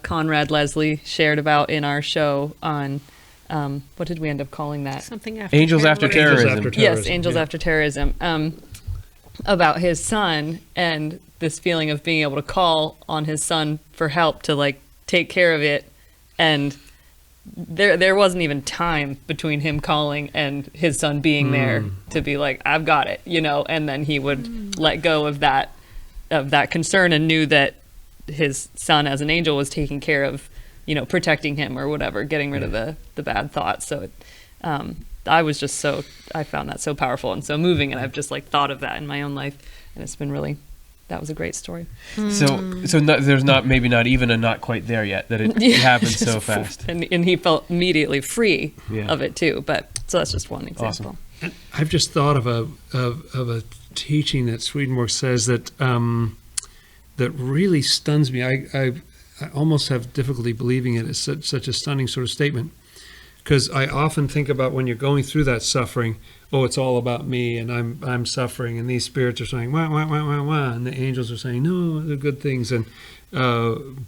Conrad Leslie shared about in our show on what did we end up calling that? Something after Angels After terrorism. Terrorism. Yes, Angels After Terrorism. About his son and this feeling of being able to call on his son for help to like take care of it, and there wasn't even time between him calling and his son being there to be like, I've got it, and then he would let go of that concern and knew that his son as an angel was taking care of, protecting him or whatever, getting rid of the bad thoughts. So I found that so powerful and so moving, and I've just like thought of that in my own life, and it's been really, that was a great story. There's maybe not even a not quite there yet, that it happens so fast. And he felt immediately free Yeah. of it too. So that's just one example. Awesome. And I've just thought of a teaching that Swedenborg says that that really stuns me. I almost have difficulty believing it. It's such a stunning sort of statement, because I often think about when you're going through that suffering. Oh, it's all about me, and I'm suffering, and these spirits are saying wah wah wah wah wah, and the angels are saying no, they're good things, and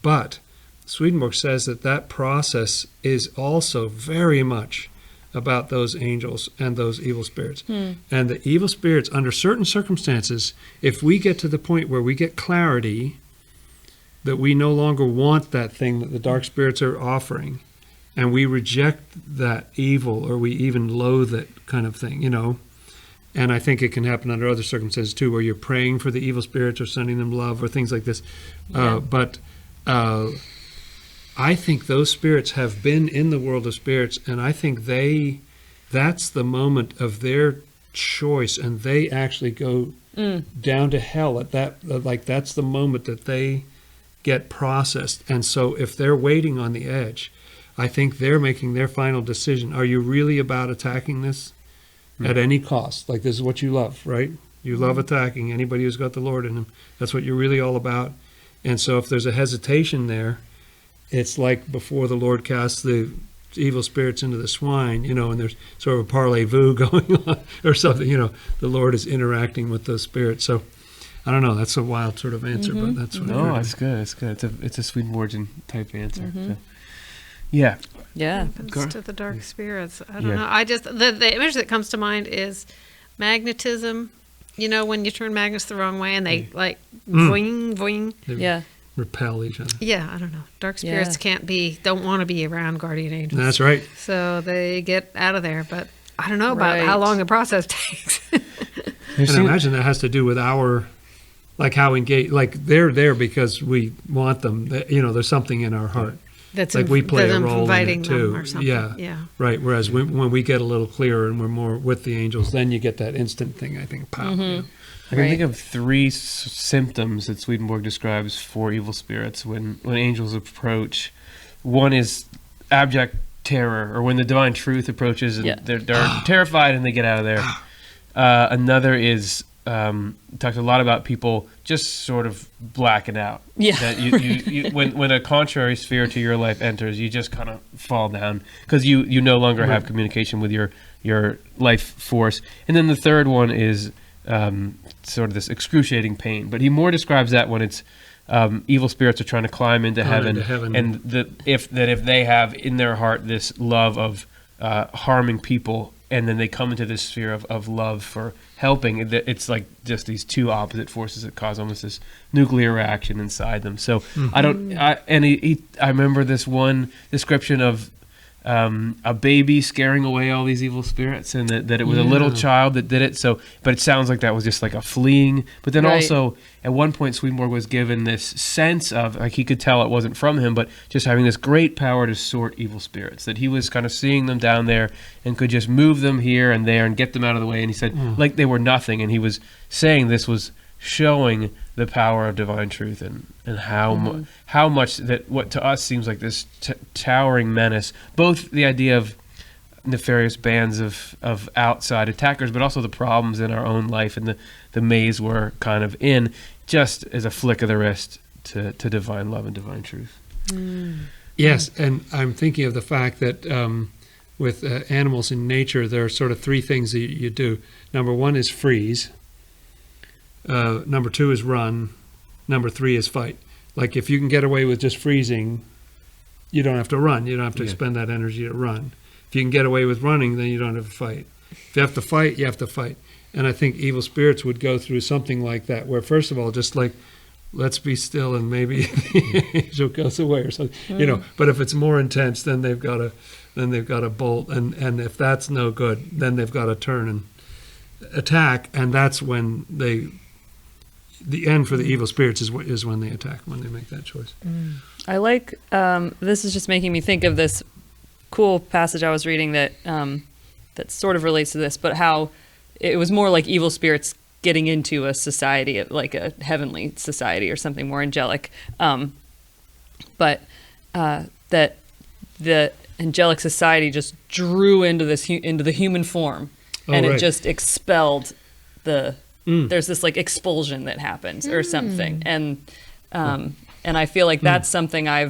but Swedenborg says that process is also very much about those angels and those evil spirits. And the evil spirits, under certain circumstances, if we get to the point where we get clarity that we no longer want that thing that the dark spirits are offering, and we reject that evil, or we even loathe it kind of thing, and I think it can happen under other circumstances too, where you're praying for the evil spirits or sending them love or things like this. But I think those spirits have been in the world of spirits, and I think that's the moment of their choice, and they actually go down to hell at that. Like, that's the moment that they get processed. And so if they're waiting on the edge, I think they're making their final decision. Are you really about attacking this at any cost? Like, this is what you love, right? You love attacking anybody who's got the Lord in them. That's what you're really all about. And so if there's a hesitation there, it's like before the Lord casts the evil spirits into the swine, and there's sort of a parlez-vous going on or something, the Lord is interacting with those spirits. So I don't know, that's a wild sort of answer, but that's what No, it's good. It's good. It's a Swedenborgian type answer. So. Yeah. Yeah. Happens to the dark spirits. I don't Yeah. know. I just the image that comes to mind is magnetism. When you turn magnets the wrong way and they like voing voing. Yeah. repel each other. Yeah, I don't know. Dark spirits don't want to be around guardian angels. That's right. So they get out of there. But I don't know about Right. how long the process takes. And I imagine that has to do with our, like how engaged, like they're there because we want them. There's something in our heart. That's Like we play a them role in inviting it them too. or something. Yeah. Yeah. Right. Whereas when we get a little clearer and we're more with the angels, then you get that instant thing, I think, pow. I can think of three symptoms that Swedenborg describes for evil spirits when angels approach. One is abject terror, or when the divine truth approaches and they're terrified and they get out of there. Another is talked a lot about people just sort of blacking out. Yeah. That you when a contrary sphere to your life enters, you just kind of fall down because you no longer have communication with your life force. And then the third one is sort of this excruciating pain. But he more describes that when it's evil spirits are trying to climb into heaven, and if they have in their heart this love of harming people, and then they come into this sphere of love for helping. It's like just these two opposite forces that cause almost this nuclear reaction inside them. So I remember this one description of a baby scaring away all these evil spirits, and that it was a little child that did it. So, but it sounds like that was just like a fleeing. But then also, at one point, Swedenborg was given this sense of, like, he could tell it wasn't from him, but just having this great power to sort evil spirits, that he was kind of seeing them down there and could just move them here and there and get them out of the way. And he said, like they were nothing. And he was saying this was showing the power of divine truth and how much that what to us seems like this towering menace, both the idea of nefarious bands of outside attackers, but also the problems in our own life and the maze we're kind of in, just as a flick of the wrist to divine love and divine truth. Yes, and I'm thinking of the fact that with animals in nature, there are sort of three things that you do. Number one is freeze. Number two is run. Number three is fight. Like, if you can get away with just freezing, you don't have to run. You don't have to expend that energy to run. If you can get away with running, then you don't have to fight. If you have to fight, you have to fight. And I think evil spirits would go through something like that, where first of all, just like, let's be still and maybe the angel goes away or something. You know. But if it's more intense, then they've got to bolt, and if that's no good, then they've got to turn and attack, and that's when the end for the evil spirits is when they attack, when they make that choice. I like, this is just making me think of this cool passage I was reading that that sort of relates to this, but how it was more like evil spirits getting into a society, like a heavenly society or something more angelic, but that the angelic society just drew into into the human form, and it just expelled there's this like expulsion that happens or something, and I feel like that's something I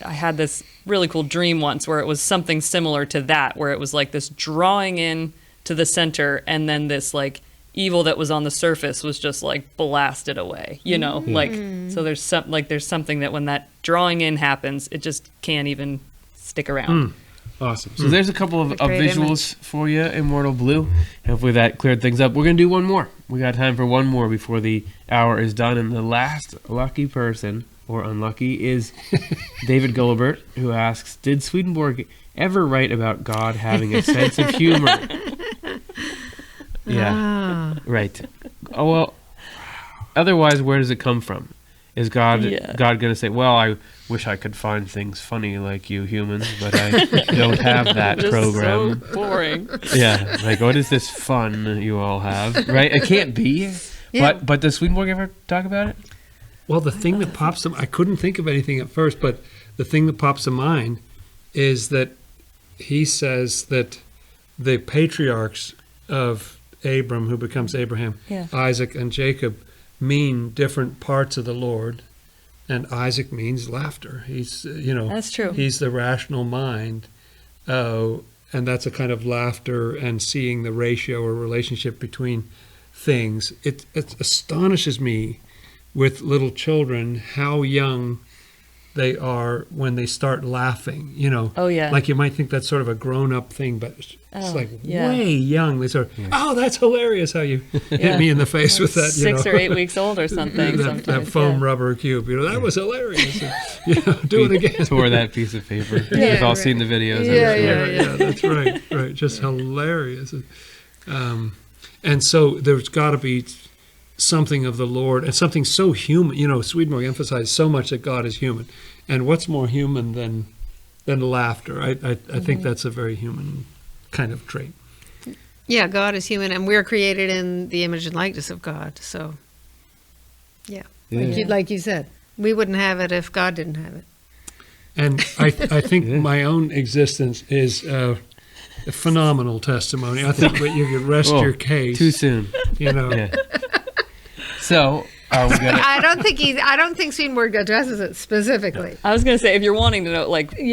had this really cool dream once where it was something similar to that, where it was like this drawing in to the center, and then this like evil that was on the surface was just like blasted away, you know. Like, so there's something that when that drawing in happens, it just can't even stick around. Awesome. So there's a couple of visuals for you, Immortal Blue. Hopefully that cleared things up. We're going to do one more. We got time for one more before the hour is done. And the last lucky person, or unlucky, is David Gullibert, who asks, did Swedenborg ever write about God having a sense of humor? Yeah, right. Oh, well, otherwise, where does it come from? Is God going to say, well, I wish I could find things funny like you humans, but I don't have that just program. So boring. Yeah, like, what is this fun you all have? Right? It can't be. Yeah. But does Swedenborg ever talk about it? Well, the thing that pops to I couldn't think of anything at first, but the thing that pops to mind is that he says that the patriarchs of Abram, who becomes Abraham, Isaac and Jacob, mean different parts of the Lord, and Isaac means laughter. He's, that's true. He's the rational mind, and that's a kind of laughter and seeing the ratio or relationship between things. It astonishes me with little children how young they are when they start laughing, Oh, yeah. Like, you might think that's sort of a grown-up thing, but it's way young. They sort of, oh, that's hilarious how you hit me in the face with that, 6 or 8 weeks old or something. that foam rubber cube, that was hilarious. Do it again. Tore that piece of paper. We've all seen the videos. Yeah, that's right. Just hilarious. And so there's got to be something of the Lord, and something so human. Swedenborg emphasized so much that God is human, and what's more human than laughter? I think that's a very human kind of trait. Yeah, God is human, and we're created in the image and likeness of God. So, like you said, we wouldn't have it if God didn't have it. And I think my own existence is a phenomenal testimony. I think that you could rest your case. Too soon. Yeah. So, are we gonna... I don't think Swedenborg addresses it specifically. I was going to say, if you're wanting to know,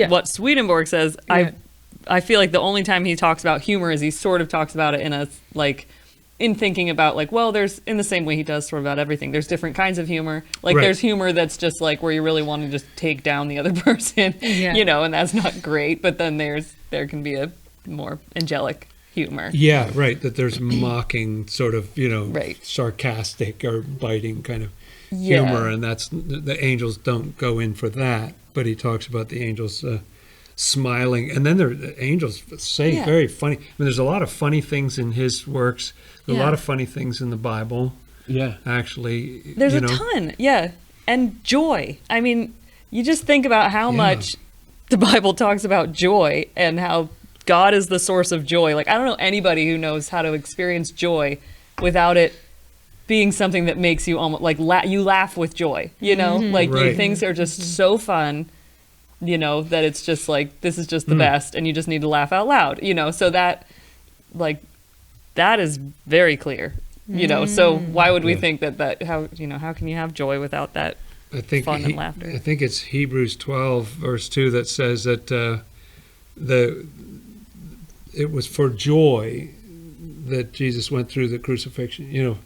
what Swedenborg says, I feel like the only time he talks about humor is he sort of talks about it in a, in thinking about, well, there's, in the same way he does sort of about everything, there's different kinds of humor. There's humor that's just, where you really want to just take down the other person, and that's not great. But then there can be a more angelic humor. Yeah, right. That there's mocking, sort of, sarcastic or biting kind of humor, and that's the angels don't go in for that. But he talks about the angels smiling. And then the angels say very funny. I mean, there's a lot of funny things in his works. There's a lot of funny things in the Bible. Yeah. Actually. There's a ton. Yeah. And joy. I mean, you just think about how much the Bible talks about joy and how God is the source of joy. Like, I don't know anybody who knows how to experience joy without it being something that makes you almost like you laugh with joy, like things are just so fun, that it's just like, this is just the best, and you just need to laugh out loud, so that is very clear, so why would we think that how can you have joy without that fun and laughter? I think it's Hebrews 12 verse 2 that says that it was for joy that Jesus went through the crucifixion,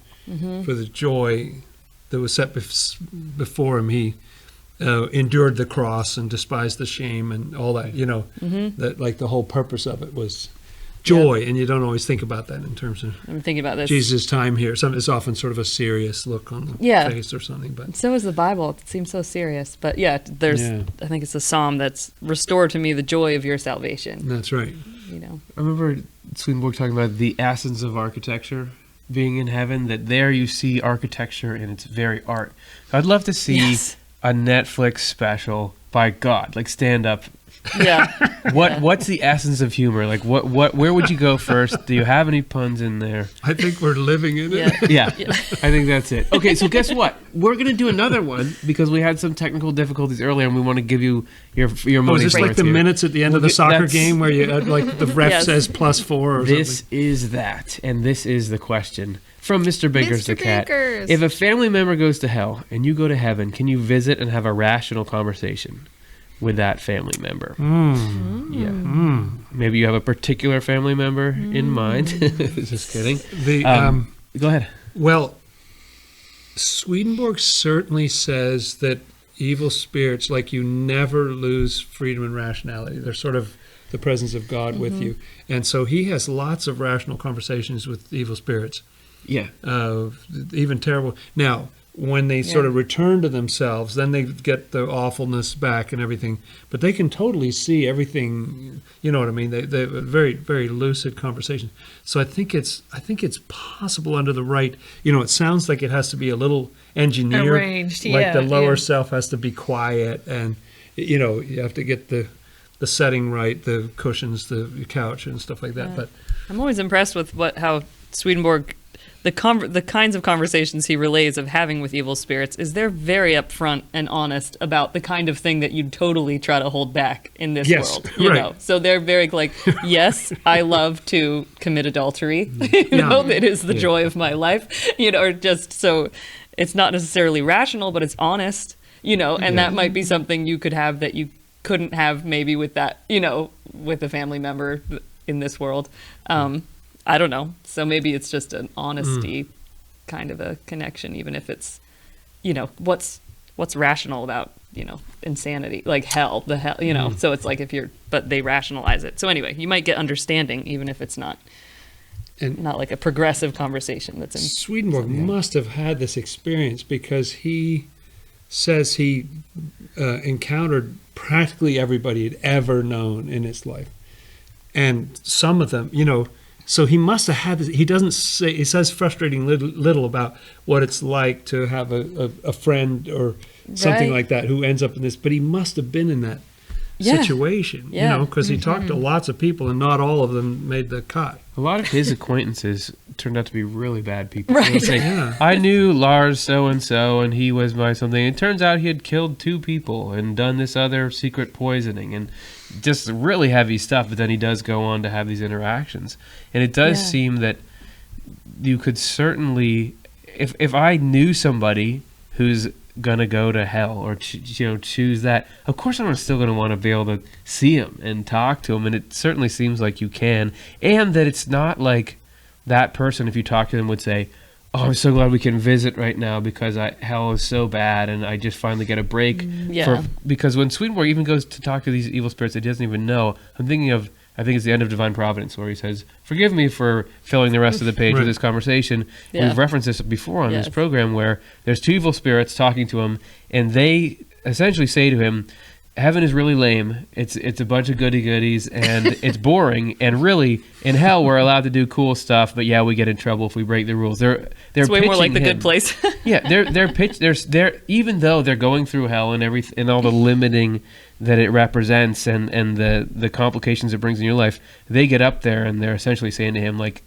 for the joy that was set before him. He endured the cross and despised the shame and all that, that like the whole purpose of it was joy. And you don't always think about that in terms of I'm thinking about this. Jesus' time here. It's often sort of a serious look on the face or something. But so is the Bible. It seems so serious. But I think it's a psalm that's restored to me the joy of your salvation. That's right. I remember Swedenborg talking about the essence of architecture being in heaven, that there you see architecture in its very art. So I'd love to see a Netflix special by God, like stand up. Yeah. What's the essence of humor? Like where would you go first? Do you have any puns in there? I think we're living in it. Yeah. I think that's it. Okay, so guess what? We're going to do another one because we had some technical difficulties earlier and we want to give you your money's is this like the here. minutes at the end of the soccer game where you like the ref says +4 or this something? Is that, and this is the question from Mr. Binkers the cat. Binkers. If a family member goes to hell and you go to heaven, can you visit and have a rational conversation with that family member? Maybe you have a particular family member in mind. Just kidding. Go ahead. Well, Swedenborg certainly says that evil spirits, like you never lose freedom and rationality. They're sort of the presence of God with you. And so he has lots of rational conversations with evil spirits. Yeah. Even terrible. Now, when they sort of return to themselves, then they get the awfulness back and everything. But they can totally see everything. You know what I mean? They very, very lucid conversation. So I think it's possible under the right. It sounds like it has to be a little engineered. Arranged, like the lower self has to be quiet, and you have to get the setting right, the cushions, the couch, and stuff like that. Yeah. But I'm always impressed with how Swedenborg. The kinds of conversations he relays of having with evil spirits is they're very upfront and honest about the kind of thing that you'd totally try to hold back in this world. You know, so they're very like, yes, I love to commit adultery. It is the joy of my life. Or just so it's not necessarily rational, but it's honest. And that might be something you could have that you couldn't have maybe with that. With a family member in this world. I don't know. So maybe it's just an honesty kind of a connection, even if it's, what's rational about, insanity, like hell, so it's like but they rationalize it. So anyway, you might get understanding, even if it's not like a progressive conversation that's in. Swedenborg must have had this experience because he says he encountered practically everybody he'd ever known in his life. And some of them, so he must have had this. He doesn't say. He says frustrating little about what it's like to have a friend or something like that who ends up in this. But he must have been in that situation, because he talked to lots of people and not all of them made the cut. A lot of his acquaintances turned out to be really bad people. Right. I knew Lars so-and-so and he was my something. It turns out he had killed 2 people and done this other secret poisoning and just really heavy stuff. But then he does go on to have these interactions. And it does seem that you could certainly, if I knew somebody who's gonna go to hell or choose that, of course I'm still gonna want to be able to see him and talk to him, and it certainly seems like you can, and that it's not like that person, if you talk to them, would say, oh, I'm so glad we can visit right now because hell is so bad and I just finally get a break. Because when Swedenborg even goes to talk to these evil spirits that he doesn't even know, I'm thinking of, I think it's the end of Divine Providence where he says, forgive me for filling the rest of the page with this conversation. We've referenced this before on this program where there's 2 evil spirits talking to him and they essentially say to him, heaven is really lame. It's a bunch of goody goodies, and it's boring. And really, in hell, we're allowed to do cool stuff, but yeah, we get in trouble if we break the rules. They're It's way more like pitching the him- good place. Yeah, they're even though they're going through hell and everything and all the limiting that it represents and the complications it brings in your life, they get up there and they're essentially saying to him like,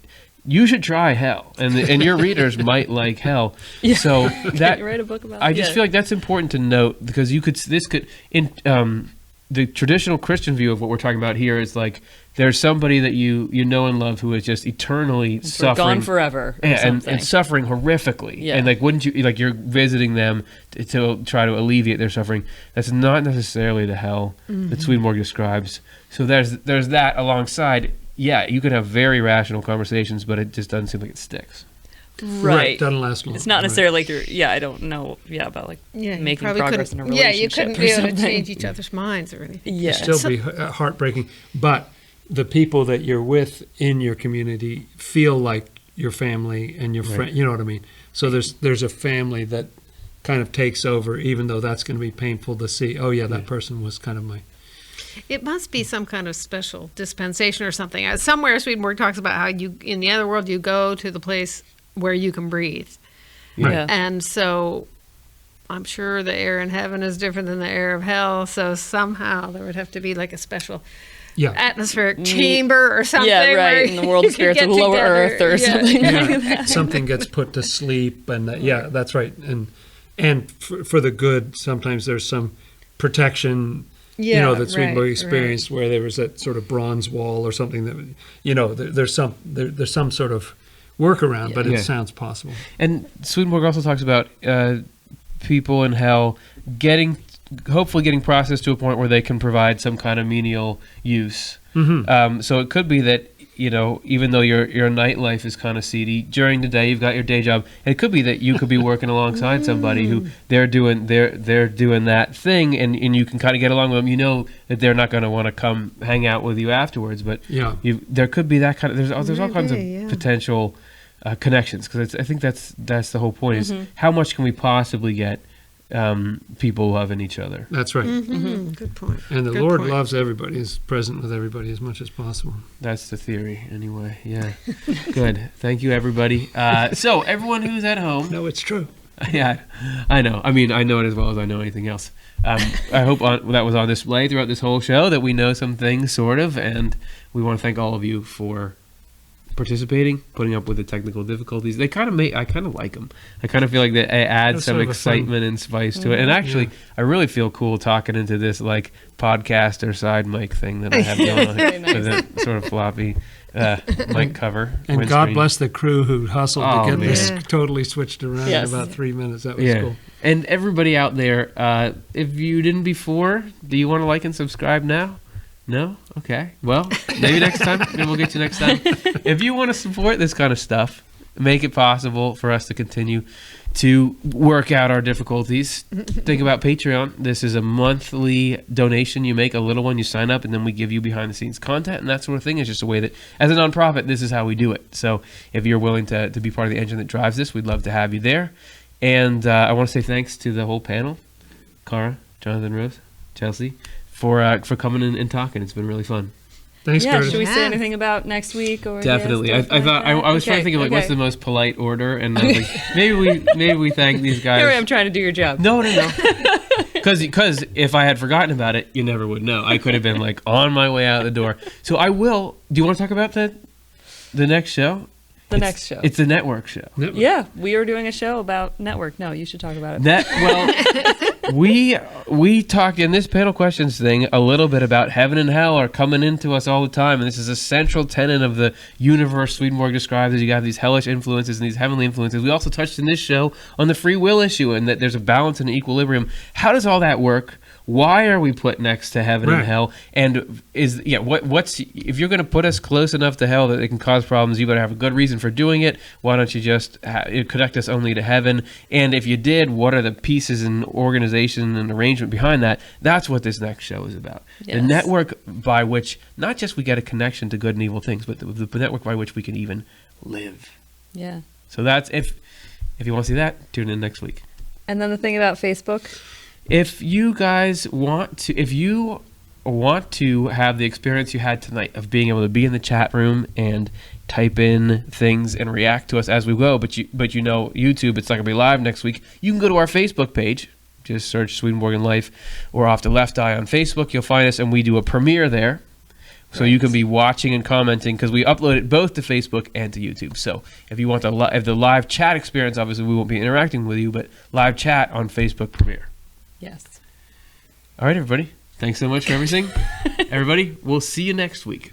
you should try hell, and your readers might like hell. Yeah. So that You write a book about I just feel like that's important to note, because this could in the traditional Christian view of what we're talking about here is like there's somebody that you know and love who is just eternally suffering, gone forever, or and something. suffering horrifically. Yeah. And like, wouldn't you like you're visiting them to try to alleviate their suffering? That's not necessarily the hell that Swedenborg describes. So there's that alongside. Yeah, you could have very rational conversations, but it just doesn't seem like it sticks. Right. Doesn't last long. It's not Right. necessarily like you're. I don't know. Yeah, about like Yeah, you making probably progress in couldn't- a Yeah, relationship. you couldn't or be able to something. change each other's minds or anything. Yeah. It'd still be heartbreaking. But the people that you're with in your community feel like your family and your friend. You know what I mean? So there's a family that kind of takes over, even though that's going to be painful to see. Oh yeah, that person was kind of my. It must be some kind of special dispensation or something. Somewhere Swedenborg talks about how you, in the other world, you go to the place where you can breathe. Right. Yeah. And so I'm sure the air in heaven is different than the air of hell. So somehow there would have to be like a special Yeah. atmospheric chamber or something. Yeah, where right. In the world you of could spirits, get with lower together. earth or Yeah. something like Yeah, that. something gets put to sleep, and yeah, that's right. And for the good, sometimes there's some protection. Yeah, You know, that Swedenborg right, experienced, where there was that sort of bronze wall or something that, you know, there's some sort of workaround, but it Yeah. sounds possible. And Swedenborg also talks about people in hell hopefully getting processed to a point where they can provide some kind of menial use. So it could be that, you know, even though your nightlife is kind of seedy, during the day you've got your day job. It could be that you could be working alongside somebody who they're doing that thing, and you can kind of get along with them. You know that they're not going to want to come hang out with you afterwards, but Yeah. there could be that kind of there's all kinds of Maybe, yeah. potential connections, because I think that's the whole point is how much can we possibly get people loving each other. That's right. Good point. And the Good Lord point. loves everybody, is present with everybody as much as possible. That's the theory, anyway. Yeah. Good. Thank you, everybody. So, everyone who's at home. No, it's true. Yeah, I know. I mean, I know it as well as I know anything else. I hope that was on display throughout this whole show, that we know some things, sort of, and we want to thank all of you for participating, putting up with the technical difficulties. I kind of like them. I kind of feel like they add That's some sort of a fun- excitement and spice to it. And actually, I really feel cool talking into this like podcast or side mic thing that I have going on Very nice. with that sort of floppy mic cover. And windscreen. God bless the crew who hustled Oh, to get this man. totally switched around Yes. in about 3 minutes. That was Yeah. cool. And everybody out there, if you didn't before, do you want to like and subscribe now? No? Okay. Well, maybe next time. Maybe we'll get you next time. If you want to support this kind of stuff, make it possible for us to continue to work out our difficulties, think about Patreon. This is a monthly donation you make, a little one, you sign up, and then we give you behind-the-scenes content, and that sort of thing. It's just a way that, as a nonprofit, this is how we do it. So if you're willing to be part of the engine that drives this, we'd love to have you there. And I want to say thanks to the whole panel, Cara, Jonathan, Rose, Chelsea, for coming in and talking. It's been really fun. Thanks, Yeah, Curtis. should we Yeah. say anything about next week or Definitely. stuff I like thought that? I was trying to think of like what's the most polite order, and I was like, maybe we thank these guys. Here I am trying to do your job. No. Because if I had forgotten about it, you never would know. I could have been like on my way out the door. So I will. Do you want to talk about the next show? Next show. It's the network show. Yeah, we are doing a show about network. No, you should talk about it. We talked in this panel questions thing a little bit about heaven and hell are coming into us all the time, and this is a central tenet of the universe Swedenborg describes as you have these hellish influences and these heavenly influences. We also touched in this show on the free will issue and that there's a balance and an equilibrium. How does all that work? Why are we put next to heaven and hell? And what's if you're going to put us close enough to hell that it can cause problems, you better have a good reason for doing it. Why don't you just connect us only to heaven? And if you did, what are the pieces and organization and arrangement behind that? That's what this next show is about. Yes. The network by which not just we get a connection to good and evil things, but the network by which we can even live. Yeah. So that's if you want to see that, tune in next week. And then the thing about Facebook. If you guys want to, if you want to have the experience you had tonight of being able to be in the chat room and type in things and react to us as we go, but you know YouTube, it's not gonna be live next week. You can go to our Facebook page. Just search Swedenborgian Life or Off the Left Eye on Facebook. You'll find us, and we do a premiere there. So you can be watching and commenting because we upload it both to Facebook and to YouTube. So if you want the live chat experience, obviously we won't be interacting with you, but live chat on Facebook premiere. Yes. All right, everybody. Thanks so much for everything. Everybody, we'll see you next week.